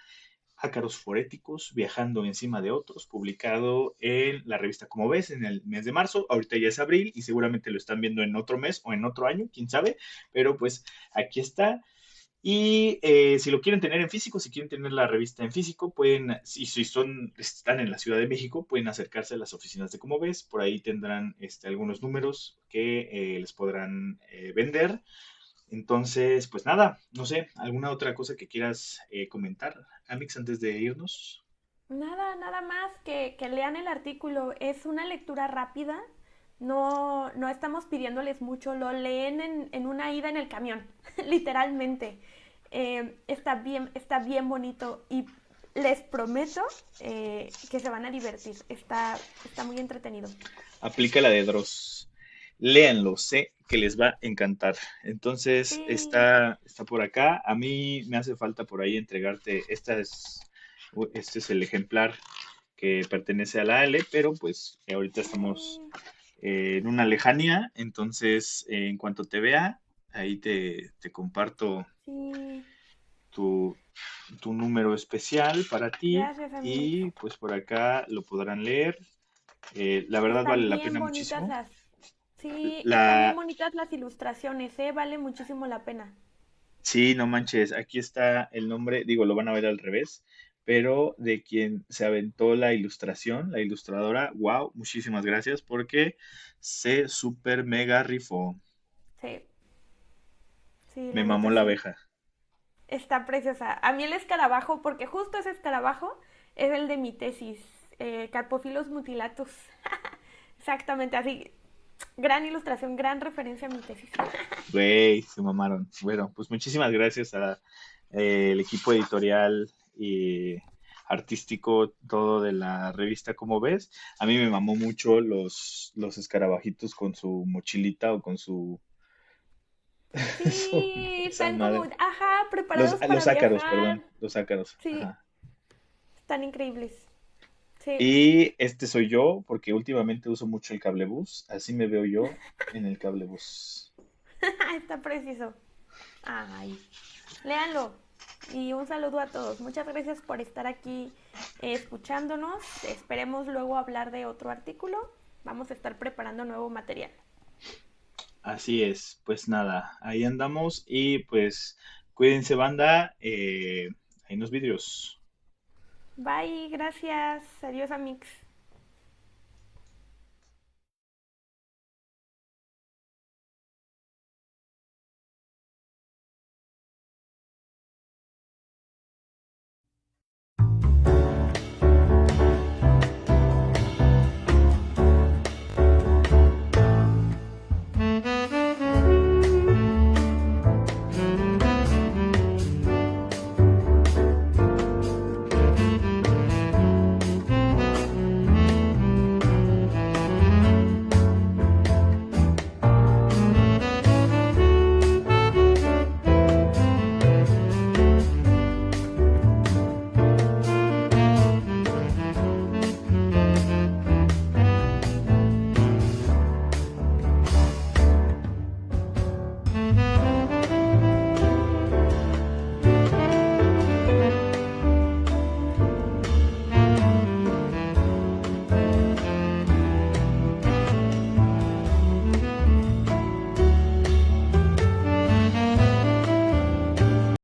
Ácaros foréticos viajando encima de otros, publicado en la revista Como ves en el mes de marzo. Ahorita ya es abril y seguramente lo están viendo en otro mes o en otro año, quién sabe, pero pues aquí está. Y si lo quieren tener en físico, si quieren tener la revista en físico, pueden, si están en la Ciudad de México, pueden acercarse a las oficinas de Como ves, por ahí tendrán algunos números que les podrán vender. Entonces, pues nada, no sé, ¿alguna otra cosa que quieras comentar, Amix, antes de irnos? Nada más que lean el artículo. Es una lectura rápida. No estamos pidiéndoles mucho. Lo leen en una ida en el camión, literalmente. Está bien bonito y les prometo que se van a divertir. Está muy entretenido. Aplica la de Dross. Léanlo, sé que les va a encantar. Entonces, Sí, está por acá. A mí me hace falta por ahí entregarte, este es el ejemplar que pertenece a la Ale, pero pues ahorita estamos Sí, en una lejanía, entonces en cuanto te vea, ahí te comparto sí. tu, tu número especial para ti Gracias, Amix. y pues por acá lo podrán leer. La verdad vale Están la bien pena bonitas muchísimo. las... Sí, están bien La, bonitas las ilustraciones, ¿eh? Vale muchísimo la pena. sí, no manches, aquí está el nombre, digo, lo van a ver al revés, pero de quien se aventó la ilustración, la ilustradora, wow, muchísimas gracias porque se super mega rifó. Sí, sí, Me la mamó neta la sí. abeja. Está preciosa. A mí el escarabajo, porque justo ese escarabajo es el de mi tesis, Carpophilus mutilatus. Exactamente así. Gran ilustración, gran referencia a mi tesis. Güey, se mamaron. Bueno, pues muchísimas gracias a el equipo editorial y artístico, todo de la revista, como ves. A mí me mamó mucho los escarabajitos con su mochilita o con su, Sí, esa están como, madre. ajá, Los, preparados los para ácaros, viajar. perdón, los ácaros. Sí, Ajá. están increíbles. Sí, Y este soy yo, porque últimamente uso mucho el cablebús. Así me veo yo en el cablebús. está precioso. Ay, léanlo. Y un saludo a todos. Muchas gracias por estar aquí escuchándonos. Esperemos luego hablar de otro artículo. Vamos a estar preparando nuevo material. Así es, pues nada, ahí andamos y pues cuídense banda, ahí nos vidrios. Bye, gracias. Adiós, Amix.